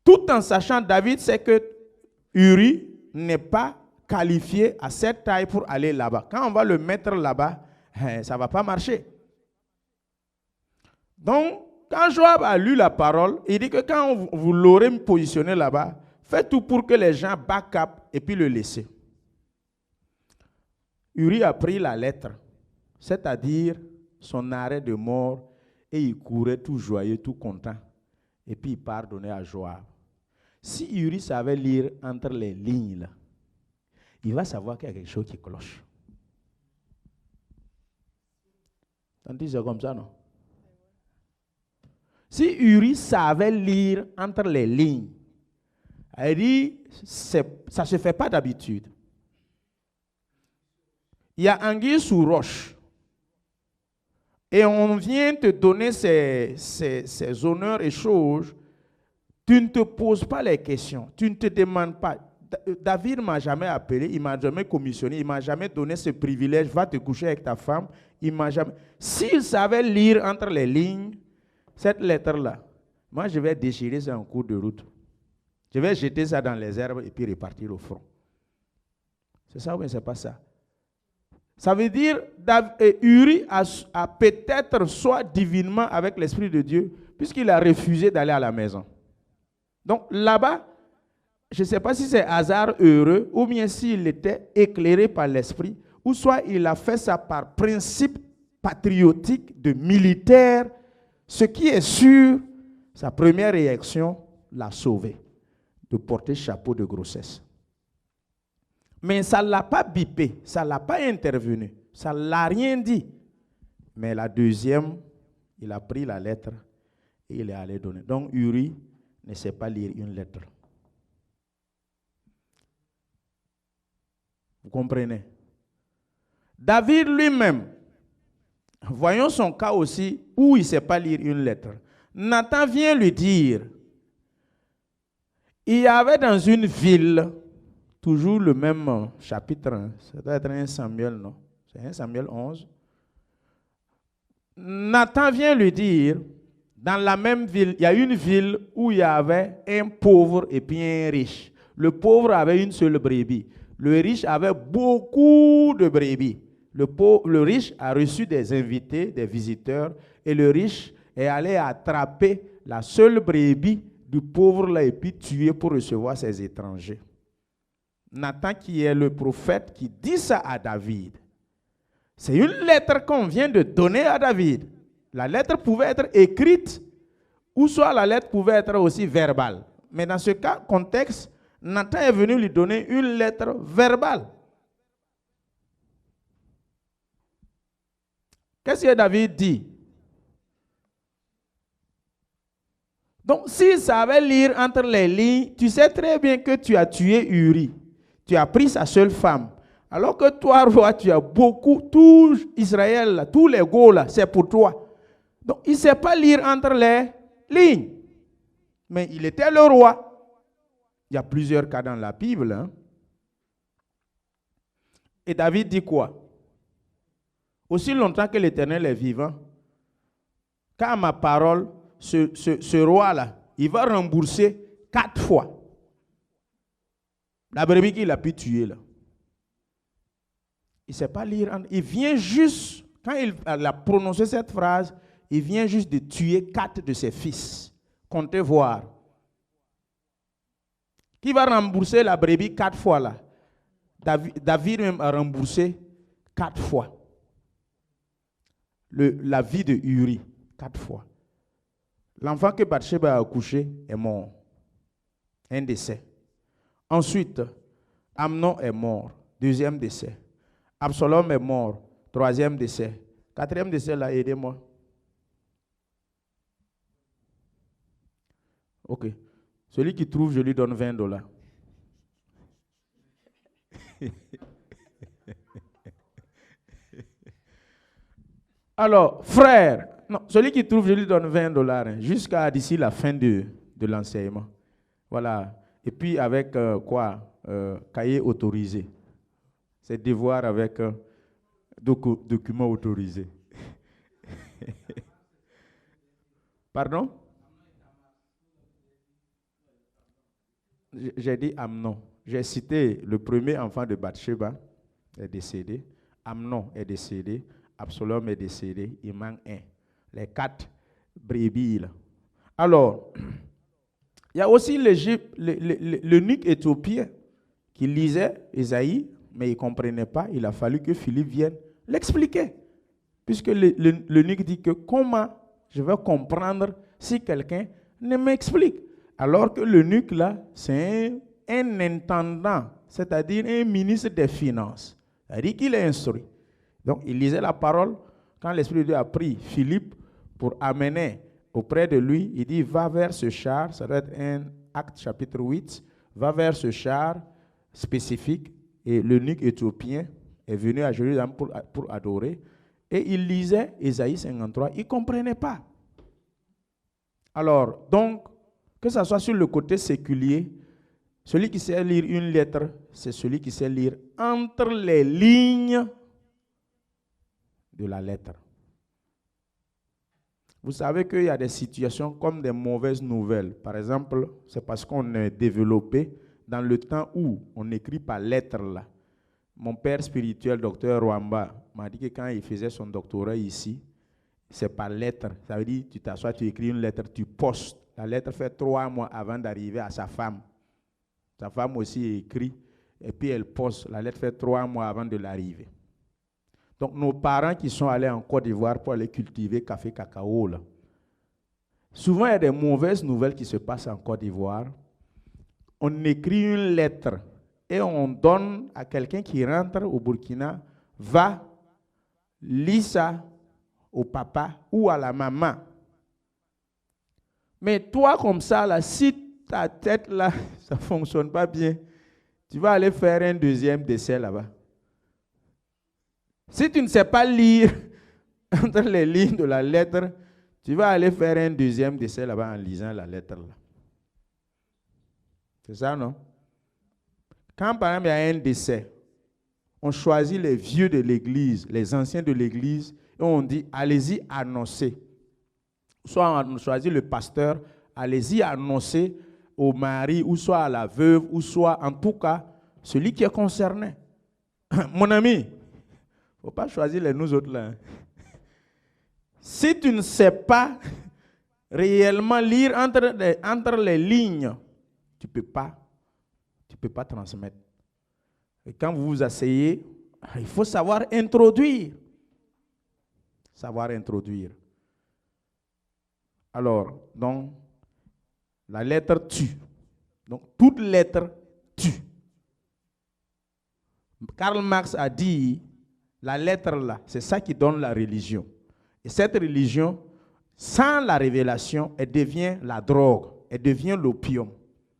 Tout en sachant, David sait que Uri n'est pas qualifié à cette taille pour aller là-bas. Quand on va le mettre là-bas, ça ne va pas marcher. Donc, quand Joab a lu la parole, il dit que quand vous l'aurez positionné là-bas, faites tout pour que les gens back up et puis le laisser. Uri a pris la lettre, c'est-à-dire son arrêt de mort, et il courait tout joyeux, tout content. Et puis il part donner à Joab. Si Uri savait lire entre les lignes, là, il va savoir qu'il y a quelque chose qui cloche. Tandis c'est comme ça, non? Si Uri savait lire entre les lignes, elle dit, ça ne se fait pas d'habitude. Il y a anguille sous roche. Et on vient te donner ces honneurs et choses. Tu ne te poses pas les questions. Tu ne te demandes pas. David ne m'a jamais appelé, il ne m'a jamais commissionné, il ne m'a jamais donné ce privilège. Va te coucher avec ta femme. Il m'a jamais. S'il savait lire entre les lignes, cette lettre-là, moi je vais déchirer ça en cours de route. Je vais jeter ça dans les herbes et puis repartir au front. C'est ça ou bien c'est pas ça? Ça veut dire Uri a peut-être soit divinement avec l'Esprit de Dieu, puisqu'il a refusé d'aller à la maison. Donc là-bas, je ne sais pas si c'est hasard heureux, ou bien s'il était éclairé par l'Esprit, ou soit il a fait ça par principe patriotique de militaire. Ce qui est sûr, sa première réaction l'a sauvé de porter chapeau de grossesse. Mais ça ne l'a pas bipé, ça ne l'a pas intervenu, ça ne l'a rien dit. Mais la deuxième, il a pris la lettre et il est allé donner. Donc Uri ne sait pas lire une lettre. Vous comprenez? David lui-même, voyons son cas aussi où il ne sait pas lire une lettre. Nathan vient lui dire, il y avait dans une ville, toujours le même chapitre, ça doit être 1 Samuel, non? C'est 1 Samuel 11. Nathan vient lui dire, dans la même ville, il y a une ville où il y avait un pauvre et puis un riche. Le pauvre avait une seule brebis. Le riche avait beaucoup de brebis. Le riche a reçu des invités, des visiteurs, et le riche est allé attraper la seule brebis du pauvre là et puis tuer pour recevoir ses étrangers. Nathan, qui est le prophète, qui dit ça à David. C'est une lettre qu'on vient de donner à David. La lettre pouvait être écrite, ou soit la lettre pouvait être aussi verbale. Mais dans ce cas, contexte, Nathan est venu lui donner une lettre verbale. Qu'est-ce que David dit? Donc, s'il savait lire entre les lignes, tu sais très bien que tu as tué Uri. Tu as pris sa seule femme. Alors que toi, roi, tu as beaucoup, tout Israël, tous les Gaules, c'est pour toi. Donc, il ne sait pas lire entre les lignes. Mais il était le roi. Il y a plusieurs cas dans la Bible. Hein? Et David dit quoi? Aussi longtemps que l'Éternel est vivant, quand ma parole, ce roi-là, il va rembourser 4 fois la brebis qu'il a pu tuer là. Il ne sait pas lire. Il vient juste, quand il a prononcé cette phrase, il vient juste de tuer 4 de ses fils. Comptez voir. Qui va rembourser la brebis 4 fois là? David même a remboursé 4 fois. La vie de Uri, 4 fois. L'enfant que Bathsheba a accouché est mort. Un décès. Ensuite, Amnon est mort. 2e décès. Absalom est mort. 3e décès. 4e décès, là, aidez-moi. Ok. Celui qui trouve, je lui donne $20. Alors, frère, non, celui qui trouve, je lui donne $20, hein, jusqu'à d'ici la fin de l'enseignement. Voilà. Et puis avec cahier autorisé. C'est devoir avec document autorisé. Pardon? J'ai dit Amnon. J'ai cité le premier enfant de Bathsheba est décédé. Amnon est décédé. Absalom est décédé. Il manque un. Les 4 brebis là. Alors, il y a aussi l'eunuque éthiopien qui lisait Ésaïe, mais il ne comprenait pas. Il a fallu que Philippe vienne l'expliquer. Puisque l'eunuque dit que comment je vais comprendre si quelqu'un ne m'explique. Alors que l'eunuque là, c'est un intendant, c'est-à-dire un ministre des Finances. C'est-à-dire qu'il est instruit. Donc il lisait la parole. Quand l'Esprit de Dieu a pris Philippe pour amener auprès de lui, il dit, va vers ce char, ça doit être un Acte chapitre 8, va vers ce char spécifique, et l'eunuque éthiopien est venu à Jérusalem pour adorer, et il lisait Ésaïe 53, il ne comprenait pas. Alors, donc, que ce soit sur le côté séculier, celui qui sait lire une lettre, c'est celui qui sait lire entre les lignes de la lettre. Vous savez qu'il y a des situations comme des mauvaises nouvelles. Par exemple, c'est parce qu'on est développé dans le temps où on n'écrit pas lettre là. Mon père spirituel, docteur Rwamba, m'a dit que quand il faisait son doctorat ici, c'est par lettre. Ça veut dire, tu t'assois, tu écris une lettre, tu postes. La lettre fait 3 mois avant d'arriver à sa femme. Sa femme aussi écrit, et puis elle poste. La lettre fait 3 mois avant de l'arrivée. Donc, nos parents qui sont allés en Côte d'Ivoire pour aller cultiver café, cacao, là, souvent, il y a des mauvaises nouvelles qui se passent en Côte d'Ivoire. On écrit une lettre et on donne à quelqu'un qui rentre au Burkina, va, lis ça au papa ou à la maman. Mais toi, comme ça, là, si ta tête, là, ça ne fonctionne pas bien, tu vas aller faire un 2e décès là-bas. Si tu ne sais pas lire entre les lignes de la lettre, tu vas aller faire un 2e décès là-bas en lisant la lettre là. C'est ça, non? Quand par exemple il y a un décès, on choisit les vieux de l'église, les anciens de l'église, et on dit, allez-y annoncer. Soit on choisit le pasteur, allez-y annoncer au mari, ou soit à la veuve, ou soit en tout cas, celui qui est concerné. Mon ami, il ne faut pas choisir les nous autres là. Si tu ne sais pas réellement lire entre les lignes, tu ne peux pas transmettre. Et quand vous vous asseyez, il faut savoir introduire. Savoir introduire. Alors, donc, la lettre tue. Donc, toute lettre tue. Karl Marx a dit, la lettre là, c'est ça qui donne la religion. Et cette religion, sans la révélation, elle devient la drogue, elle devient l'opium.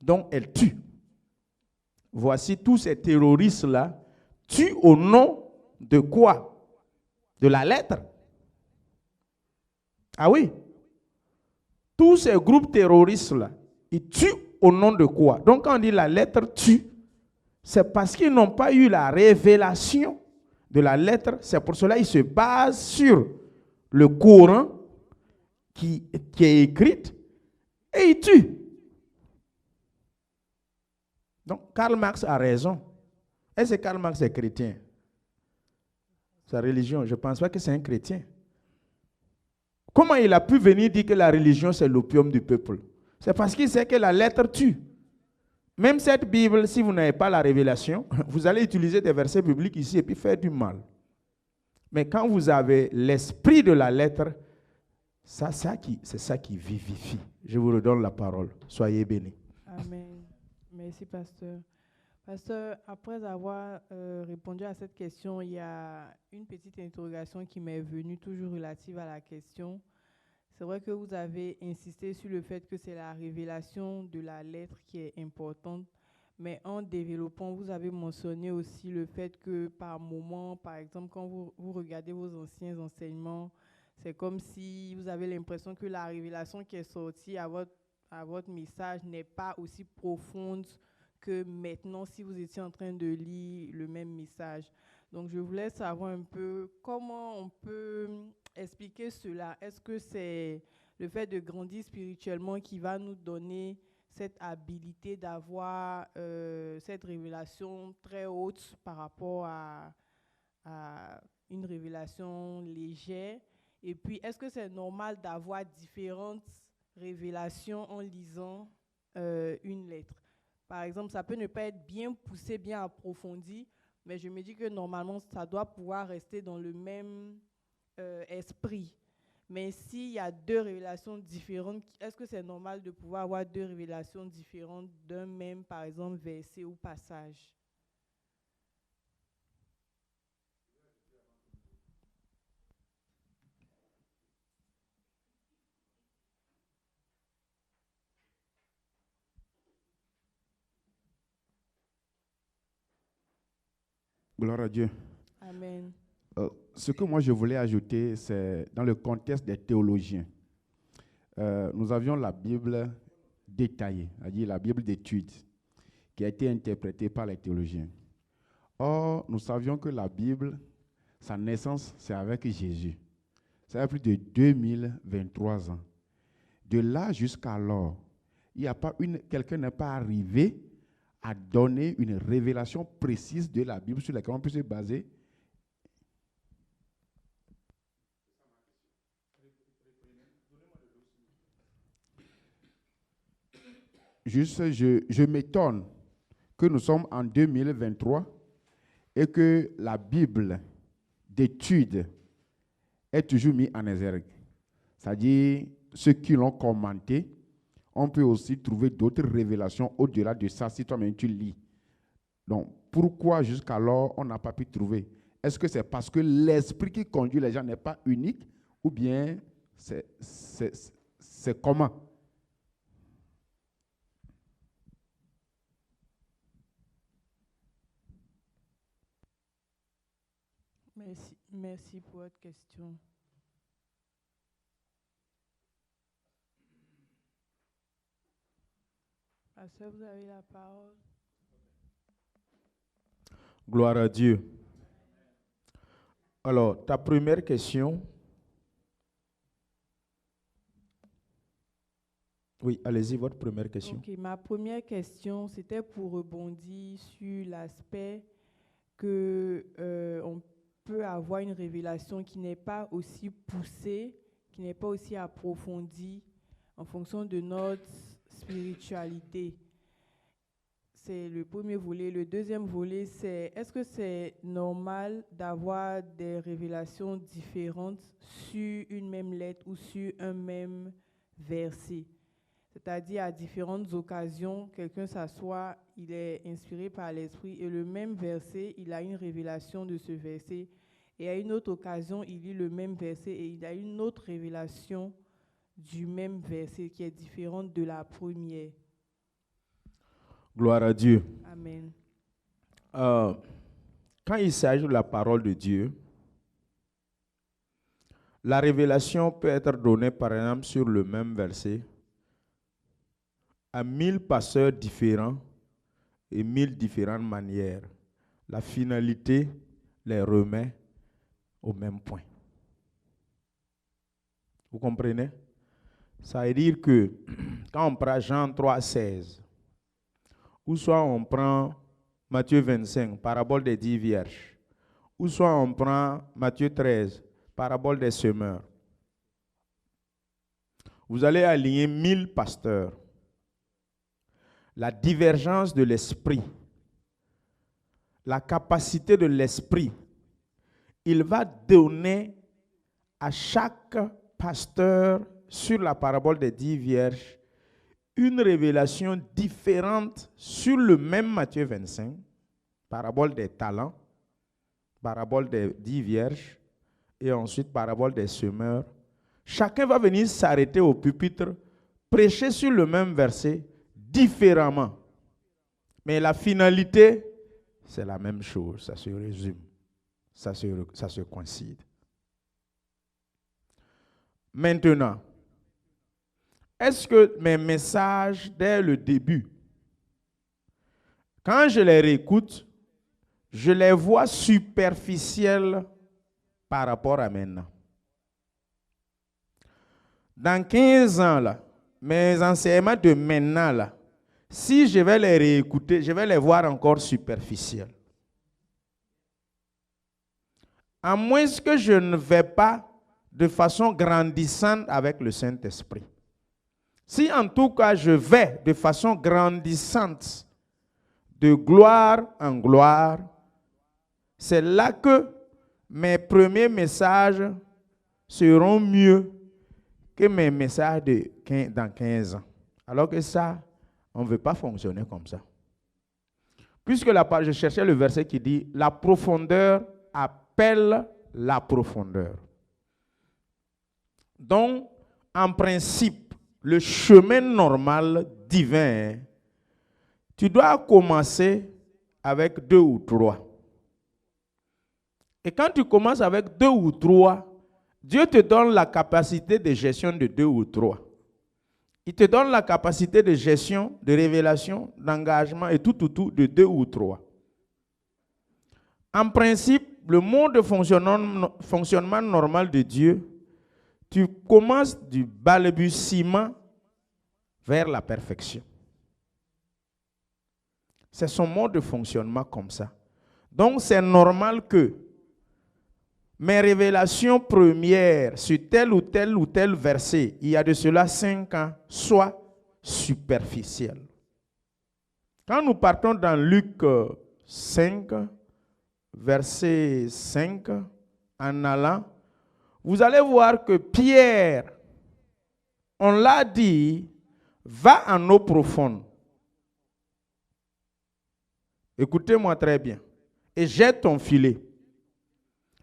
Donc, elle tue. Voici tous ces terroristes-là tuent au nom de quoi? De la lettre. Ah oui. Tous ces groupes terroristes-là, ils tuent au nom de quoi? Donc, quand on dit la lettre tue, c'est parce qu'ils n'ont pas eu la révélation de la lettre. C'est pour cela qu'ils se basent sur le Coran qui est écrite et ils tuent. Donc, Karl Marx a raison. Est-ce que Karl Marx est chrétien? Sa religion, je ne pense pas que c'est un chrétien. Comment il a pu venir dire que la religion, c'est l'opium du peuple? C'est parce qu'il sait que la lettre tue. Même cette Bible, si vous n'avez pas la révélation, vous allez utiliser des versets bibliques ici et puis faire du mal. Mais quand vous avez l'esprit de la lettre, c'est ça qui vivifie. Je vous redonne la parole. Soyez bénis. Amen. Merci, pasteur. Pasteur, après avoir répondu à cette question, il y a une petite interrogation qui m'est venue, toujours relative à la question. C'est vrai que vous avez insisté sur le fait que c'est la révélation de la lettre qui est importante, mais en développant, vous avez mentionné aussi le fait que par moment, par exemple, quand vous regardez vos anciens enseignements, c'est comme si vous avez l'impression que la révélation qui est sortie à votre message n'est pas aussi profonde que maintenant si vous étiez en train de lire le même message. Donc, je voulais savoir un peu comment on peut expliquer cela. Est-ce que c'est le fait de grandir spirituellement qui va nous donner cette habilité d'avoir cette révélation très haute par rapport à une révélation légère? Et puis, est-ce que c'est normal d'avoir différentes révélations en lisant une lettre? Par exemple, ça peut ne pas être bien poussé, bien approfondi, mais je me dis que normalement, ça doit pouvoir rester dans le même esprit. Mais s'il y a deux révélations différentes, est-ce que c'est normal de pouvoir avoir deux révélations différentes d'un même, par exemple, verset ou passage? Gloire à Dieu. Amen. Ce que moi je voulais ajouter, c'est dans le contexte des théologiens. Nous avions la Bible détaillée, c'est-à-dire la Bible d'études, qui a été interprétée par les théologiens. Or, nous savions que la Bible, sa naissance, c'est avec Jésus. Ça a plus de 2023 ans. De là jusqu'alors, quelqu'un n'est pas arrivé à donner une révélation précise de la Bible sur laquelle on peut se baser. Juste, je m'étonne que nous sommes en 2023 et que la Bible d'études est toujours mise en exergue. C'est-à-dire, ceux qui l'ont commenté, on peut aussi trouver d'autres révélations au-delà de ça si toi-même tu lis. Donc, pourquoi jusqu'alors on n'a pas pu trouver? Est-ce que c'est parce que l'esprit qui conduit les gens n'est pas unique ou bien c'est comment? Merci pour votre question. Pasteur, vous avez la parole. Gloire à Dieu. Alors, ta première question. Oui, allez-y, votre première question. Ok, ma première question, c'était pour rebondir sur l'aspect que on peut avoir une révélation qui n'est pas aussi poussée, qui n'est pas aussi approfondie en fonction de notre spiritualité. C'est le premier volet. Le deuxième volet, c'est est-ce que c'est normal d'avoir des révélations différentes sur une même lettre ou sur un même verset? C'est-à-dire à différentes occasions, quelqu'un s'assoit, il est inspiré par l'Esprit et le même verset, il a une révélation de ce verset. Et à une autre occasion, il lit le même verset et il a une autre révélation du même verset qui est différente de la première. Gloire à Dieu. Amen. Quand il s'agit de la parole de Dieu, la révélation peut être donnée par exemple sur le même verset à 1000 passeurs différents et 1000 différentes manières. La finalité les remet au même point. Vous comprenez? Ça veut dire que quand on prend Jean 3,16, ou soit on prend Matthieu 25, parabole des 10 vierges, ou soit on prend Matthieu 13, parabole des semeurs, Vous allez aligner 1000 pasteurs. La divergence de l'esprit, la capacité de l'esprit, il va donner à chaque pasteur sur la parabole des 10 vierges une révélation différente sur le même Matthieu 25, parabole des talents, parabole des 10 vierges et ensuite parabole des semeurs. Chacun va venir s'arrêter au pupitre, prêcher sur le même verset différemment. Mais la finalité, c'est la même chose, ça se résume, ça se coïncide. Maintenant, est-ce que mes messages, dès le début, quand je les réécoute, je les vois superficiels par rapport à maintenant? Dans 15 ans, là, mes enseignements de maintenant, là, si je vais les réécouter, je vais les voir encore superficiels. À moins que je ne vais pas de façon grandissante avec le Saint-Esprit. Si en tout cas je vais de façon grandissante, de gloire en gloire, c'est là que mes premiers messages seront mieux que mes messages dans 15 ans. Alors que ça, on ne veut pas fonctionner comme ça. Puisque je cherchais le verset qui dit « La profondeur appelle la profondeur ». Donc, en principe, le chemin normal divin, tu dois commencer avec 2 ou 3. Et quand tu commences avec 2 ou 3, Dieu te donne la capacité de gestion de 2 ou 3. Il te donne la capacité de gestion, de révélation, d'engagement et tout de 2 ou 3. En principe, le mode de fonctionnement normal de Dieu, tu commences du balbutiement vers la perfection. C'est son mode de fonctionnement comme ça. Donc, c'est normal que mes révélations premières sur tel ou tel verset, il y a de cela 5 ans, soient superficielles. Quand nous partons dans Luc 5, verset 5, en allant, vous allez voir que Pierre, on l'a dit, va en eau profonde. Écoutez-moi très bien. Et jette ton filet.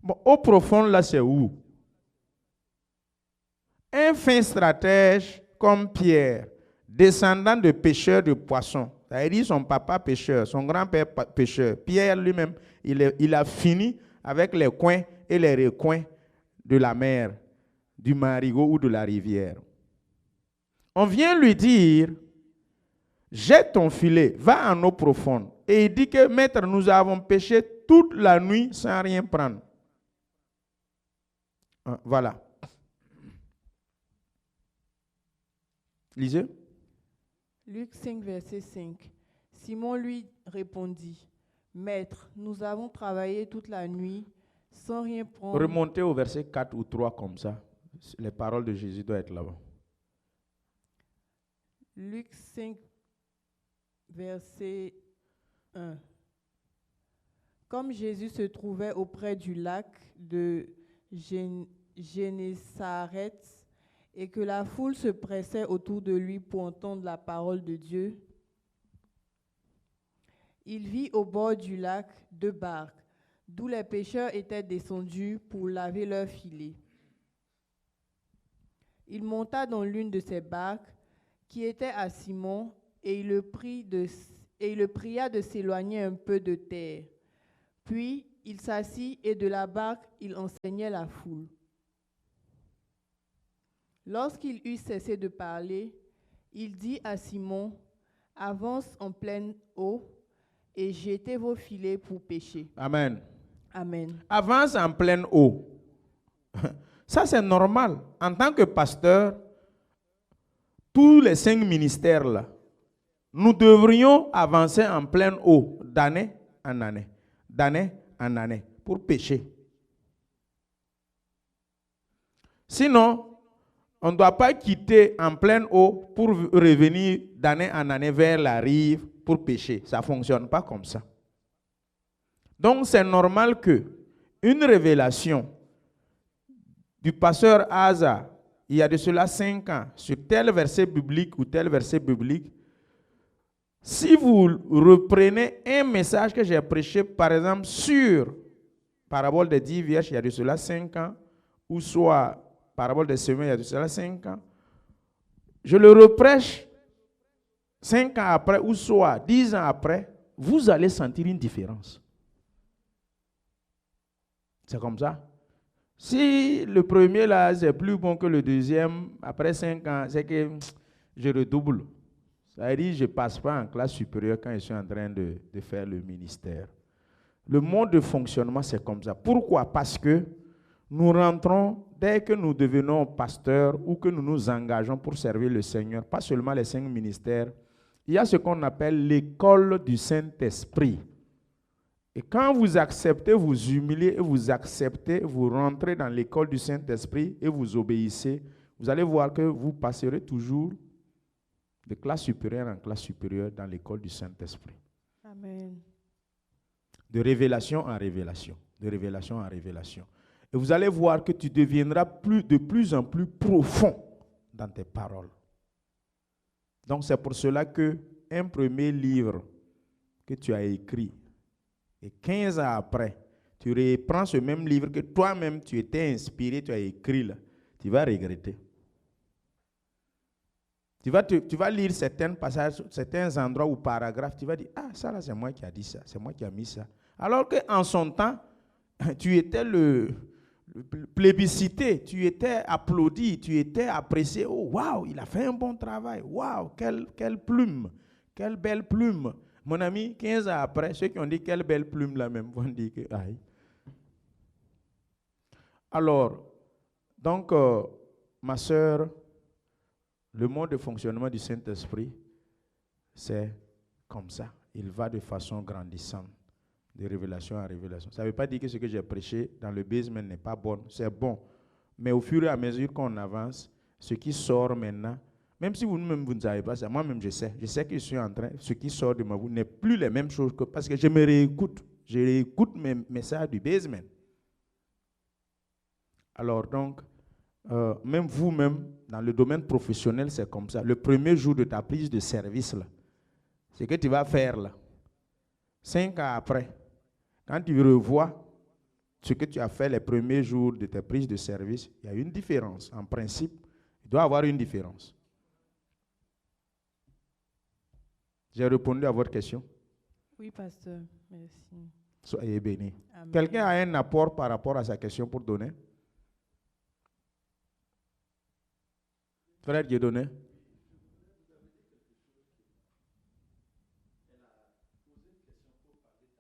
Bon, eau profonde, là, c'est où? Un fin stratège comme Pierre, descendant de pêcheurs de poissons, c'est-à-dire son papa pêcheur, son grand-père pêcheur, Pierre lui-même, il a fini avec les coins et les recoins de la mer, du marigot ou de la rivière. On vient lui dire, jette ton filet, va en eau profonde. Et il dit que, maître, nous avons pêché toute la nuit sans rien prendre. Voilà. Lisez. Luc 5, verset 5. Simon lui répondit, Maître, nous avons travaillé toute la nuit sans rien prendre. Remontez au verset 4 ou 3 comme ça. Les paroles de Jésus doivent être là-bas. Luc 5, verset 1. Comme Jésus se trouvait auprès du lac de Génézareth et que la foule se pressait autour de lui pour entendre la parole de Dieu, il vit au bord du lac 2 barques, d'où les pêcheurs étaient descendus pour laver leurs filets. Il monta dans l'une de ces barques qui était à Simon et il le pria de s'éloigner un peu de terre. Puis il s'assit et de la barque il enseignait la foule. Lorsqu'il eut cessé de parler, il dit à Simon, « Avance en pleine eau et jetez vos filets pour pêcher. » Amen. Amen. Avance en pleine eau. Ça, c'est normal. En tant que pasteur, tous les 5 ministères là, nous devrions avancer en pleine eau d'année en année, pour pêcher. Sinon, On ne doit pas quitter en pleine eau pour revenir d'année en année vers la rive pour pêcher. Ça ne fonctionne pas comme ça. Donc c'est normal que une révélation du pasteur Asa, il y a de cela 5 ans, sur tel verset biblique ou tel verset biblique, si vous reprenez un message que j'ai prêché, par exemple, sur parabole des 10 vierges, il y a de cela 5 ans, ou soit parabole des semences, il y a de cela 5 ans, je le reprêche 5 ans après, ou soit 10 ans après, vous allez sentir une différence. C'est comme ça. Si le premier là, c'est plus bon que le deuxième, après 5 ans, c'est que je redouble. Ça veut dire que je ne passe pas en classe supérieure quand je suis en train de faire le ministère. Le mode de fonctionnement, c'est comme ça. Pourquoi? Parce que nous rentrons, dès que nous devenons pasteurs ou que nous nous engageons pour servir le Seigneur, pas seulement les 5 ministères, il y a ce qu'on appelle l'école du Saint-Esprit. Et quand vous acceptez, vous humiliez et vous acceptez, vous rentrez dans l'école du Saint-Esprit et vous obéissez, vous allez voir que vous passerez toujours de classe supérieure en classe supérieure dans l'école du Saint-Esprit. Amen. De révélation en révélation, de révélation en révélation. Et vous allez voir que tu deviendras de plus en plus profond dans tes paroles. Donc c'est pour cela que un premier livre que tu as écrit, et 15 ans après, tu reprends ce même livre que toi-même tu étais inspiré, tu as écrit là, tu vas regretter. Tu vas lire certains passages, certains endroits ou paragraphes, tu vas dire, ah, ça là, c'est moi qui ai dit ça, c'est moi qui ai mis ça. Alors qu'en son temps, tu étais le plébiscité, tu étais applaudi, tu étais apprécié. Oh, waouh, il a fait un bon travail. Waouh, quelle plume, quelle belle plume. Mon ami, 15 ans après, ceux qui ont dit quelle belle plume là même vont dire que, aïe. Alors, donc, ma soeur, le mode de fonctionnement du Saint-Esprit, c'est comme ça. Il va de façon grandissante, de révélation en révélation. Ça ne veut pas dire que ce que j'ai prêché dans le basement n'est pas bon. C'est bon. Mais au fur et à mesure qu'on avance, ce qui sort maintenant, même si vous-même vous ne savez pas ça, moi-même je sais. Je sais que je suis en train, ce qui sort de ma bouche n'est plus les mêmes choses que, parce que je me réécoute. Je réécoute mes messages du basement. Alors donc, même vous-même, dans le domaine professionnel, c'est comme ça. Le premier jour de ta prise de service, là, ce que tu vas faire là, 5 ans après, quand tu revois ce que tu as fait les premiers jours de ta prise de service, il y a une différence. En principe, il doit y avoir une différence. J'ai répondu à votre question? Oui, pasteur. Merci. Soyez bénis. Amen. Quelqu'un a un apport par rapport à sa question pour donner? Frère Dieudonné?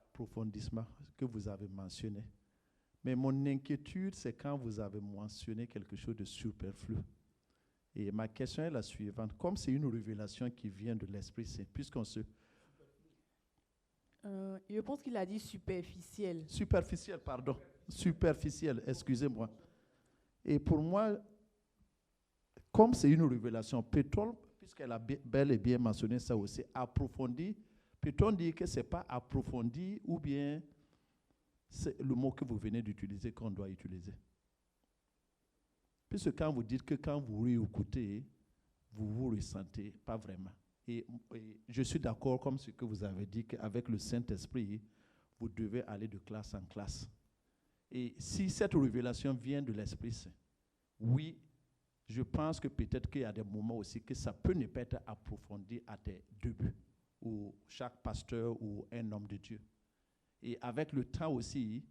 Approfondissement que vous avez mentionné. Mais mon inquiétude, c'est quand vous avez mentionné quelque chose de superflu. Et ma question est la suivante. Comme c'est une révélation qui vient de l'Esprit Saint, puisqu'on se... Je pense qu'il a dit superficiel. Superficiel, pardon. Superficiel, excusez-moi. Et pour moi, comme c'est une révélation, peut-on, puisqu'elle a bel et bien mentionné ça aussi, approfondi, peut-on dire que ce n'est pas approfondi ou bien c'est le mot que vous venez d'utiliser qu'on doit utiliser? Puisque quand vous dites que quand vous réécoutez, vous vous ressentez pas vraiment. Et je suis d'accord comme ce que vous avez dit qu'avec le Saint-Esprit, vous devez aller de classe en classe. Et si cette révélation vient de l'Esprit Saint, oui, je pense que peut-être qu'il y a des moments aussi que ça peut ne pas être approfondi à tes débuts, ou chaque pasteur ou un homme de Dieu. Et avec le temps aussi,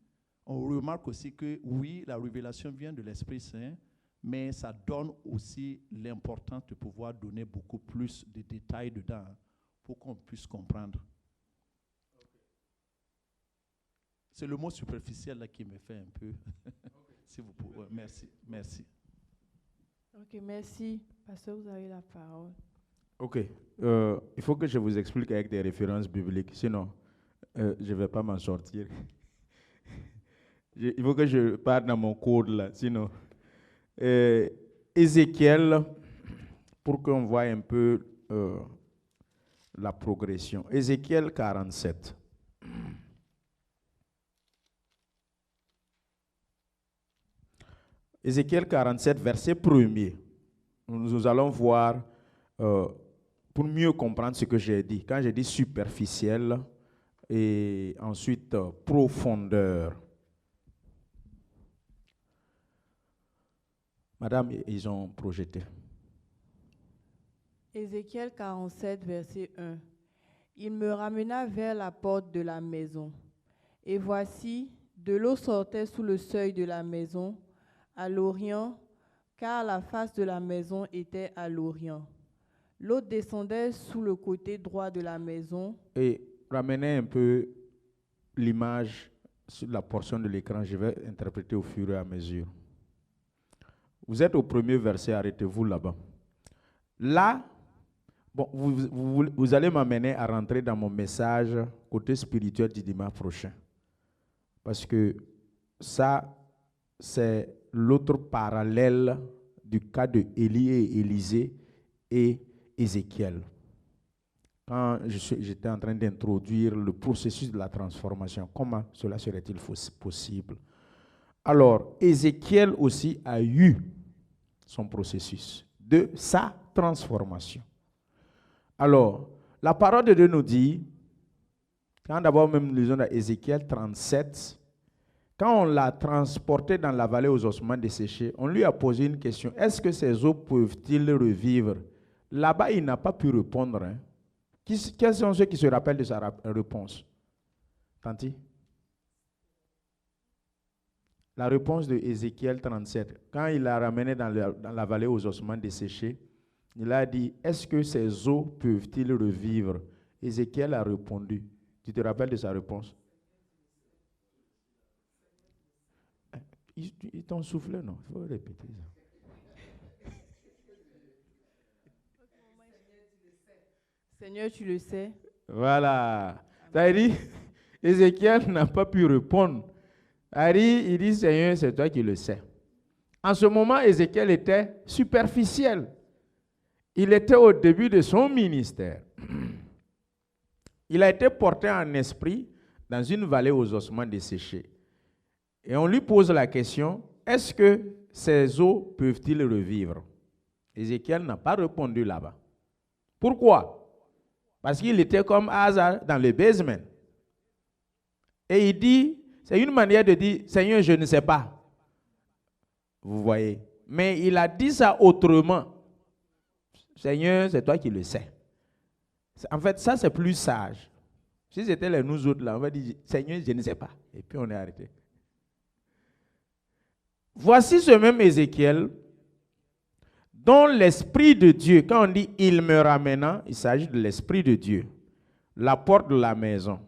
on remarque aussi que oui, la révélation vient de l'Esprit Saint, mais ça donne aussi l'importance de pouvoir donner beaucoup plus de détails dedans pour qu'on puisse comprendre. C'est le mot superficiel là qui me fait un peu. Si vous pouvez. Merci, merci. Ok, merci. Pasteur, vous avez la parole. Ok. Il faut que je vous explique avec des références bibliques, sinon je ne vais pas m'en sortir. Il faut que je parte dans mon code là, sinon. Et Ézéchiel, pour qu'on voie un peu la progression. Ézéchiel 47. Ézéchiel 47, verset 1er. Nous allons voir, pour mieux comprendre ce que j'ai dit. Quand j'ai dit superficiel, et ensuite profondeur. Madame, ils ont projeté. Ézéchiel 47, verset 1. Il me ramena vers la porte de la maison. Et voici, de l'eau sortait sous le seuil de la maison, à l'orient, car la face de la maison était à l'orient. L'eau descendait sous le côté droit de la maison. Et ramenez un peu l'image sur la portion de l'écran. Je vais interpréter au fur et à mesure. Vous êtes au premier verset, arrêtez-vous là-bas. Là, bon, vous allez m'amener à rentrer dans mon message côté spirituel du dimanche prochain. Parce que ça, c'est l'autre parallèle du cas de Élie et Élisée et Ézéchiel. Quand j'étais en train d'introduire le processus de la transformation, comment cela serait-il possible? Alors, Ézéchiel aussi a eu son processus de sa transformation. Alors, la parole de Dieu nous dit, quand d'abord même nous lisons dans Ézéchiel 37, quand on l'a transporté dans la vallée aux ossements desséchés, on lui a posé une question, est-ce que ces eaux peuvent-ils revivre? Là-bas, il n'a pas pu répondre. Hein. Quels sont ceux qui se rappellent de sa réponse? Tanti? La réponse de Ézéchiel 37, quand il l'a ramené dans la vallée aux ossements desséchés, il a dit, est-ce que ces eaux peuvent-ils revivre? Ézéchiel a répondu. Tu te rappelles de sa réponse? Ils t'ont soufflé, non? Il faut répéter ça. Seigneur, tu le sais. Voilà. Ça veut dire, Ézéchiel n'a pas pu répondre. Il dit, Seigneur, c'est toi qui le sais. En ce moment, Ézéchiel était superficiel. Il était au début de son ministère. Il a été porté en esprit dans une vallée aux ossements desséchés. Et on lui pose la question, est-ce que ces eaux peuvent-ils revivre? Ézéchiel n'a pas répondu là-bas. Pourquoi? Parce qu'il était comme Asa dans le basement. Et il dit, c'est une manière de dire, Seigneur, je ne sais pas. Vous voyez. Mais il a dit ça autrement. Seigneur, c'est toi qui le sais. En fait, ça, c'est plus sage. Si c'était nous autres, là, on va dire, Seigneur, je ne sais pas. Et puis, on est arrêté. Voici ce même Ézéchiel, dont l'Esprit de Dieu, quand on dit « il me ramena », il s'agit de l'Esprit de Dieu, la porte de la maison.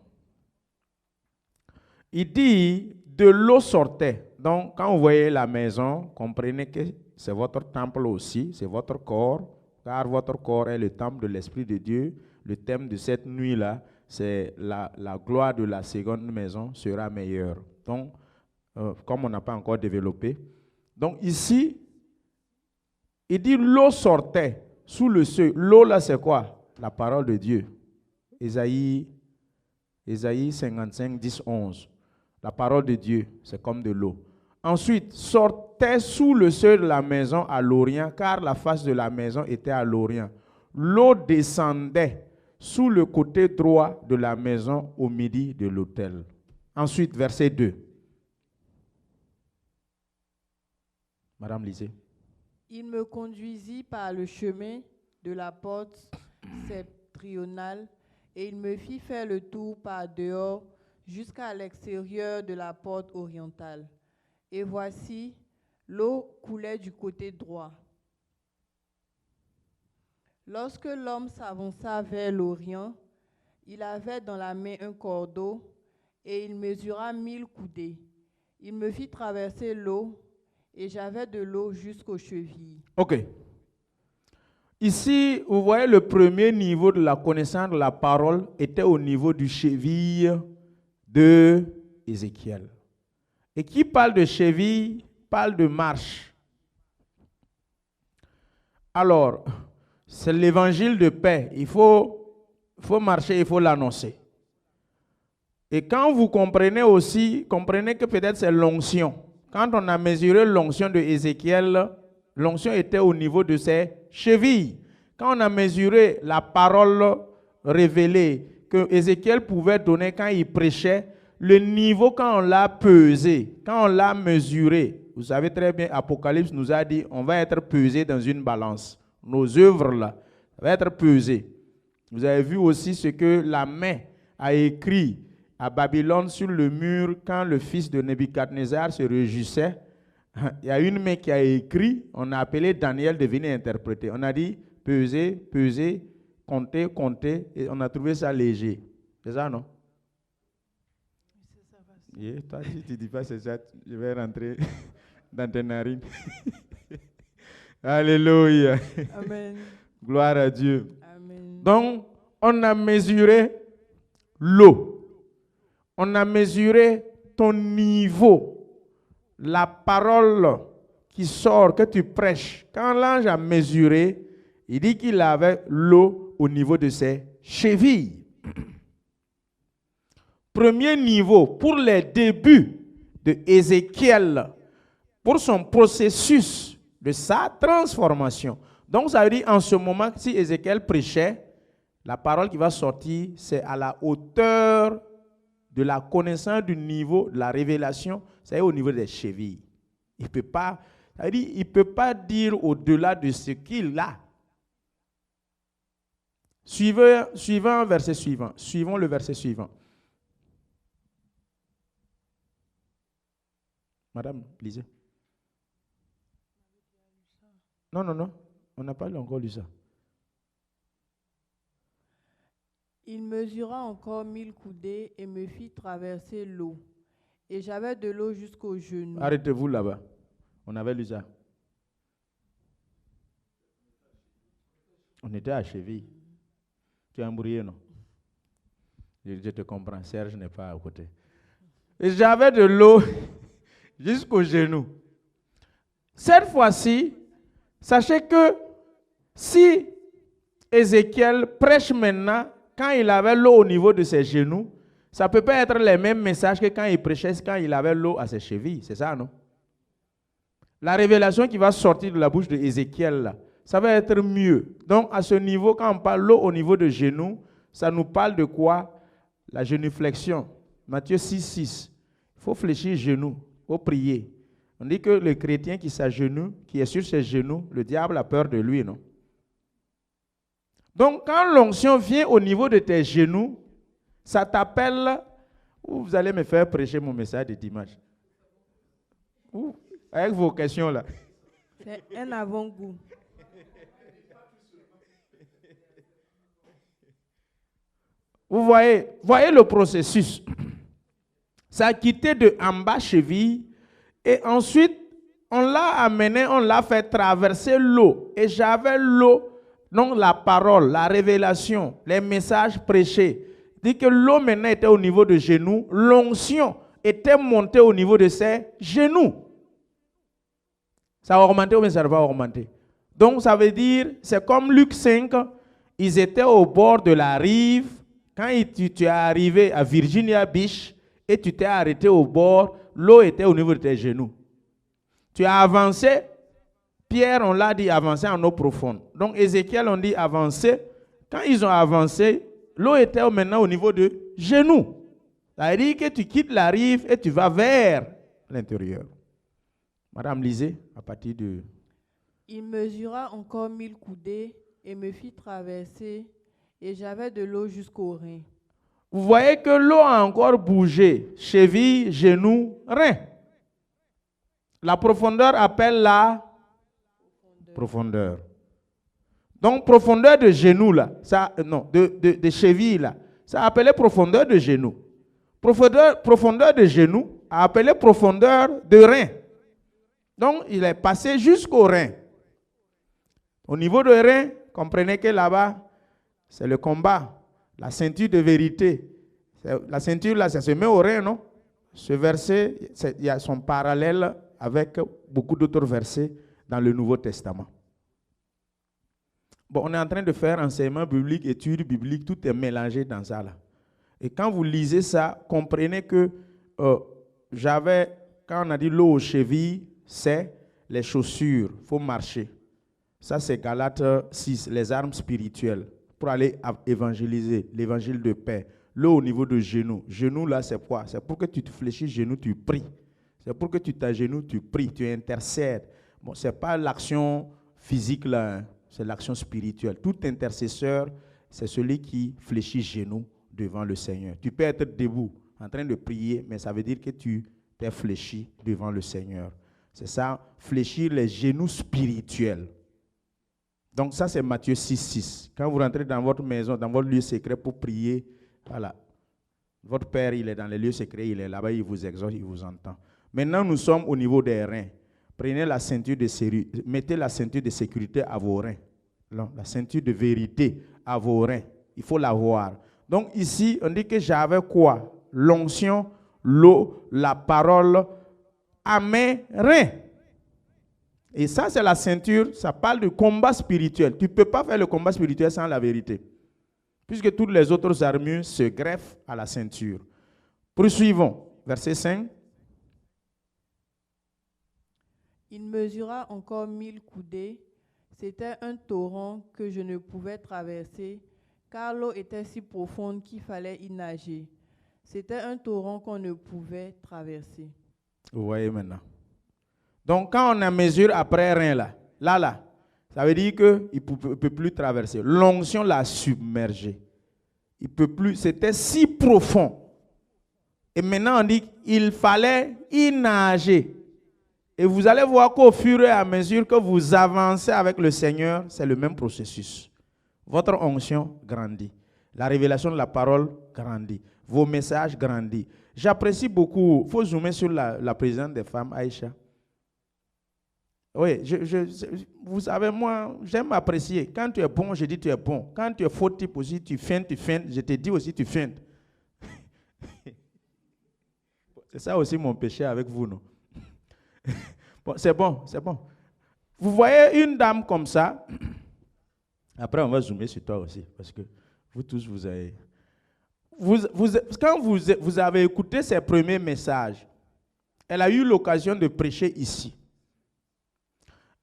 Il dit « de l'eau sortait ». Donc, quand vous voyez la maison, comprenez que c'est votre temple aussi, c'est votre corps, car votre corps est le temple de l'Esprit de Dieu. Le thème de cette nuit-là, c'est la gloire de la seconde maison sera meilleure. Donc, comme on n'a pas encore développé. Donc ici, il dit l'eau sortait sous le seuil. L'eau là, c'est quoi? La parole de Dieu. Ésaïe 55, 10, 11. La parole de Dieu, c'est comme de l'eau. Ensuite, sortait sous le seuil de la maison à l'orient, car la face de la maison était à l'orient. L'eau descendait sous le côté droit de la maison au midi de l'autel. Ensuite, verset 2. Madame, lisez. Il me conduisit par le chemin de la porte septentrionale et il me fit faire le tour par dehors jusqu'à l'extérieur de la porte orientale. Et voici, l'eau coulait du côté droit. Lorsque l'homme s'avança vers l'orient, il avait dans la main un cordeau et il mesura 1000 coudées. Il me fit traverser l'eau et j'avais de l'eau jusqu'aux chevilles. Ok. Ici, vous voyez le premier niveau de la connaissance de la parole était au niveau du cheville de Ézéchiel. Et qui parle de cheville, parle de marche. Alors, c'est l'évangile de paix. Il faut marcher, il faut l'annoncer. Et quand vous comprenez aussi, comprenez que peut-être c'est l'onction. Quand on a mesuré l'onction de Ézéchiel, l'onction était au niveau de ses chevilles. Quand on a mesuré la parole révélée que Ézéchiel pouvait donner quand il prêchait, le niveau quand on l'a pesé, quand on l'a mesuré, vous savez très bien, Apocalypse nous a dit, on va être pesé dans une balance. Nos œuvres là, ça va être pesé. Vous avez vu aussi ce que la main a écrit à Babylone sur le mur quand le fils de Nebuchadnezzar se réjouissait. Il y a une main qui a écrit, on a appelé Daniel de venir interpréter. On a dit peser, peser, compter, compter, et on a trouvé ça léger. C'est ça, non? Yeah, toi, si tu ne dis pas c'est ça, je vais rentrer dans tes narines. Alléluia. Amen. Gloire à Dieu. Amen. Donc, on a mesuré l'eau. On a mesuré ton niveau. La parole qui sort, que tu prêches. Quand l'ange a mesuré, il dit qu'il avait l'eau au niveau de ses chevilles. Premier niveau, pour les débuts de Ézéchiel, pour son processus de sa transformation. Donc, ça veut dire en ce moment, si Ézéchiel prêchait, la parole qui va sortir, c'est à la hauteur de la connaissance du niveau de la révélation, c'est au niveau des chevilles. Il ne peut pas, ça veut dire, il peut pas dire au-delà de ce qu'il a. Suivons verset suivant. Suivons le verset suivant. Madame, lisez. Non, on n'a pas encore lu ça. Il mesura encore 1000 coudées et me fit traverser l'eau. Et j'avais de l'eau jusqu'aux genoux. Arrêtez-vous là-bas. On avait lu ça. On était à cheville. Tu es embrouillé, non? Je te comprends. Serge n'est pas à côté. Et j'avais de l'eau jusqu'aux genoux. Cette fois-ci, sachez que si Ézéchiel prêche maintenant, quand il avait l'eau au niveau de ses genoux, ça ne peut pas être les mêmes messages que quand il prêchait, quand il avait l'eau à ses chevilles. C'est ça, non? La révélation qui va sortir de la bouche d'Ézéchiel, là, ça va être mieux. Donc, à ce niveau, quand on parle l'eau au niveau de genoux, ça nous parle de quoi? La genuflexion. Matthieu 6,6. Il faut fléchir genoux, il faut prier. On dit que le chrétien qui s'agenouille, qui est sur ses genoux, le diable a peur de lui, non? Donc, quand l'onction vient au niveau de tes genoux, ça t'appelle, vous allez me faire prêcher mon message de dimanche. Avec vos questions là. C'est un avant-goût. Vous voyez le processus. Ça a quitté de en bas cheville et ensuite on l'a amené, on l'a fait traverser l'eau. Et j'avais l'eau, donc la parole, la révélation, les messages prêchés. Dit que l'eau maintenant était au niveau de genoux, l'onction était montée au niveau de ses genoux. Ça a augmenté ou bien ça va augmenter? Donc ça veut dire, c'est comme Luc 5, ils étaient au bord de la rive. Quand tu es arrivé à Virginia Beach et tu t'es arrêté au bord, l'eau était au niveau de tes genoux. Tu as avancé, Pierre, on l'a dit, avancer en eau profonde. Donc Ézéchiel, on dit avancer. Quand ils ont avancé, l'eau était maintenant au niveau de genoux. Ça veut dire que tu quittes la rive et tu vas vers l'intérieur. Madame, lisez à partir de... Il mesura encore 1000 coudées et me fit traverser, et j'avais de l'eau jusqu'aux reins. Vous voyez que l'eau a encore bougé. Cheville, genou, rein. La profondeur appelle la profondeur. Donc, profondeur de genou, là, ça, non, de cheville, là, ça a appelé profondeur de genou. Profondeur de genou a appelé profondeur de rein. Donc, il est passé jusqu'au rein. Au niveau de rein, comprenez que là-bas, c'est le combat, la ceinture de vérité. La ceinture, là, ça se met au rein, non? Ce verset, il y a son parallèle avec beaucoup d'autres versets dans le Nouveau Testament. Bon, on est en train de faire enseignement biblique, études bibliques, tout est mélangé dans ça là. Et quand vous lisez ça, comprenez que quand on a dit l'eau aux chevilles, c'est les chaussures, il faut marcher. Ça, c'est Galates 6, les armes spirituelles, pour aller évangéliser, l'évangile de paix. L'eau au niveau de genoux. Genoux, là, c'est quoi? C'est pour que tu te fléchisses genoux, tu pries. C'est pour que tu t'agenouilles, tu pries, tu intercèdes. Bon, ce n'est pas l'action physique, là, hein, c'est l'action spirituelle. Tout intercesseur, c'est celui qui fléchit genoux devant le Seigneur. Tu peux être debout, en train de prier, mais ça veut dire que tu t'es fléchi devant le Seigneur. C'est ça, fléchir les genoux spirituels. Donc ça, c'est Matthieu 6, 6. Quand vous rentrez dans votre maison, dans votre lieu secret pour prier, voilà. Votre Père, il est dans les lieux secrets, il est là-bas, il vous exhorte, il vous entend. Maintenant, nous sommes au niveau des reins. Prenez la ceinture de sécurité, mettez la ceinture de sécurité à vos reins. Non, la ceinture de vérité à vos reins. Il faut l'avoir. Donc ici, on dit que j'avais quoi? L'onction, l'eau, la parole à mes reins. Et ça, c'est la ceinture, ça parle de combat spirituel. Tu ne peux pas faire le combat spirituel sans la vérité. Puisque toutes les autres armures se greffent à la ceinture. Poursuivons. Verset 5. Il mesura encore 1000 coudées. C'était un torrent que je ne pouvais traverser, car l'eau était si profonde qu'il fallait y nager. C'était un torrent qu'on ne pouvait traverser. Vous voyez maintenant. Donc, quand on a mesure après rien là, ça veut dire qu'il ne peut plus traverser. L'onction l'a submergé. Il peut plus, c'était si profond. Et maintenant, on dit qu'il fallait y nager. Et vous allez voir qu'au fur et à mesure que vous avancez avec le Seigneur, c'est le même processus. Votre onction grandit. La révélation de la parole grandit. Vos messages grandissent. J'apprécie beaucoup. Il faut zoomer sur la présidente des femmes, Aïcha. Oui, vous savez, moi, j'aime apprécier. Quand tu es bon, je dis tu es bon. Quand tu es fautif aussi, tu feintes, je te dis aussi tu feintes. C'est ça aussi mon péché avec vous, non? Bon, c'est bon, c'est bon. Vous voyez une dame comme ça. Après, on va zoomer sur toi aussi, parce que vous tous, vous avez... Quand vous avez écouté ses premiers messages, elle a eu l'occasion de prêcher ici.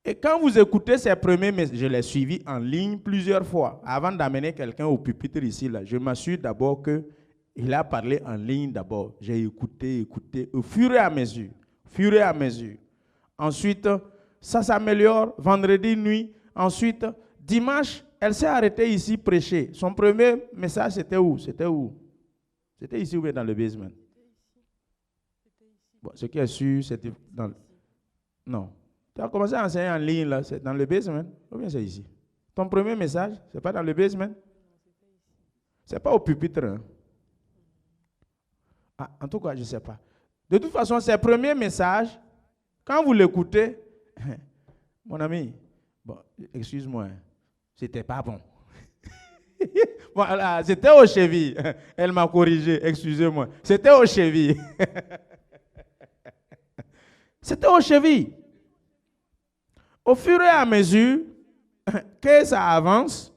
Et quand vous écoutez ses premiers messages, je l'ai suivi en ligne plusieurs fois, avant d'amener quelqu'un au pupitre ici, là, je m'assure d'abord qu'il a parlé en ligne d'abord. J'ai écouté, au fur et à mesure. Ensuite, ça s'améliore, vendredi nuit. Ensuite, dimanche, elle s'est arrêtée ici prêcher. Son premier message, c'était où? C'était ici ou bien dans le basement? Bon, ce qui est sûr, c'était dans... Non. Tu as commencé à enseigner en ligne, là, c'est dans le basement, ou bien c'est ici? Ton premier message, c'est pas dans le basement? C'est pas au pupitre. Hein? Ah, en tout cas, je ne sais pas. De toute façon, ces premiers messages, quand vous l'écoutez, mon ami, bon, excuse-moi, c'était pas bon. Voilà, c'était aux chevilles. Elle m'a corrigé, excusez-moi. C'était aux chevilles. C'était aux chevilles. Au fur et à mesure que ça avance,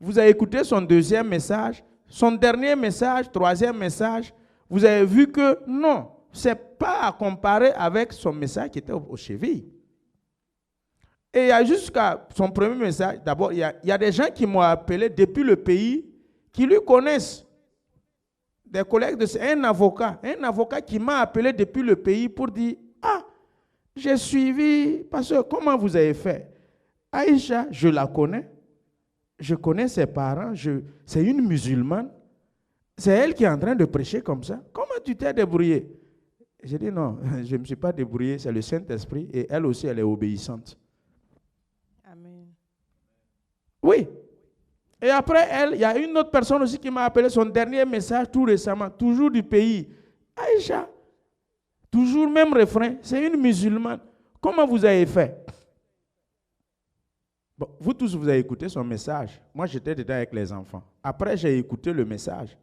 vous avez écouté son deuxième message, son dernier message, troisième message, vous avez vu que non, ce n'est pas à comparer avec son message qui était aux chevilles. Et il y a jusqu'à son premier message, d'abord, il y a des gens qui m'ont appelé depuis le pays, qui lui connaissent. Des collègues, un avocat qui m'a appelé depuis le pays pour dire, ah, j'ai suivi, parce que comment vous avez fait? Aïcha, je la connais. Je connais ses parents. C'est une musulmane. C'est elle qui est en train de prêcher comme ça. Comment tu t'es débrouillé? J'ai dit non, je ne me suis pas débrouillé. C'est le Saint-Esprit. Et elle aussi, elle est obéissante. Amen. Oui. Et après elle, il y a une autre personne aussi qui m'a appelé son dernier message tout récemment, toujours du pays. Aïcha. Toujours même refrain, c'est une musulmane. Comment vous avez fait? Bon, vous tous, vous avez écouté son message. Moi, j'étais dedans avec les enfants. Après, j'ai écouté le message.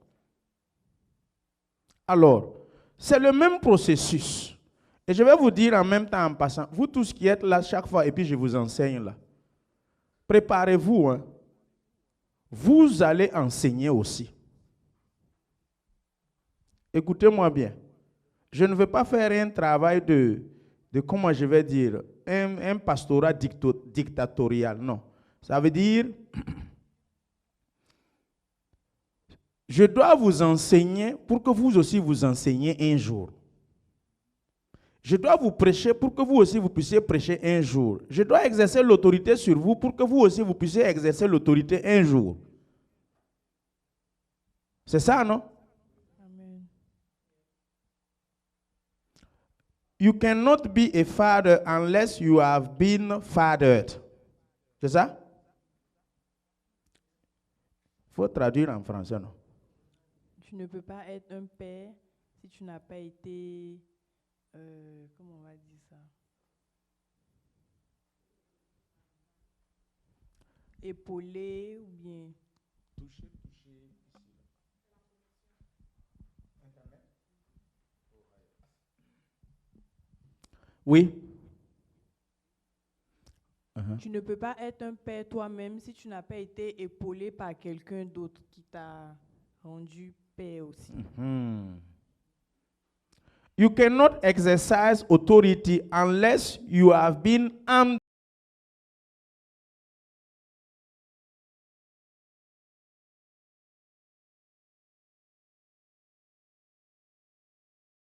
Alors, c'est le même processus. Et je vais vous dire en même temps en passant, vous tous qui êtes là chaque fois, et puis je vous enseigne là. Préparez-vous. Hein. vous allez enseigner aussi. Écoutez-moi bien. Je ne veux pas faire un travail de comment je vais dire, un pastorat dictatorial. Non. Ça veut dire, je dois vous enseigner pour que vous aussi vous enseigniez un jour. Je dois vous prêcher pour que vous aussi vous puissiez prêcher un jour. Je dois exercer l'autorité sur vous pour que vous aussi vous puissiez exercer l'autorité un jour. C'est ça, non? Amen. You cannot be a father unless you have been fathered. C'est ça? Il faut traduire en français, non? Tu ne peux pas être un père si tu n'as pas été, comment on va dire ça? Épaulé ou bien... Oui. Tu ne peux pas être un père toi-même si tu n'as pas été épaulé par quelqu'un d'autre qui t'a rendu père aussi. You cannot exercise authority unless you have been armed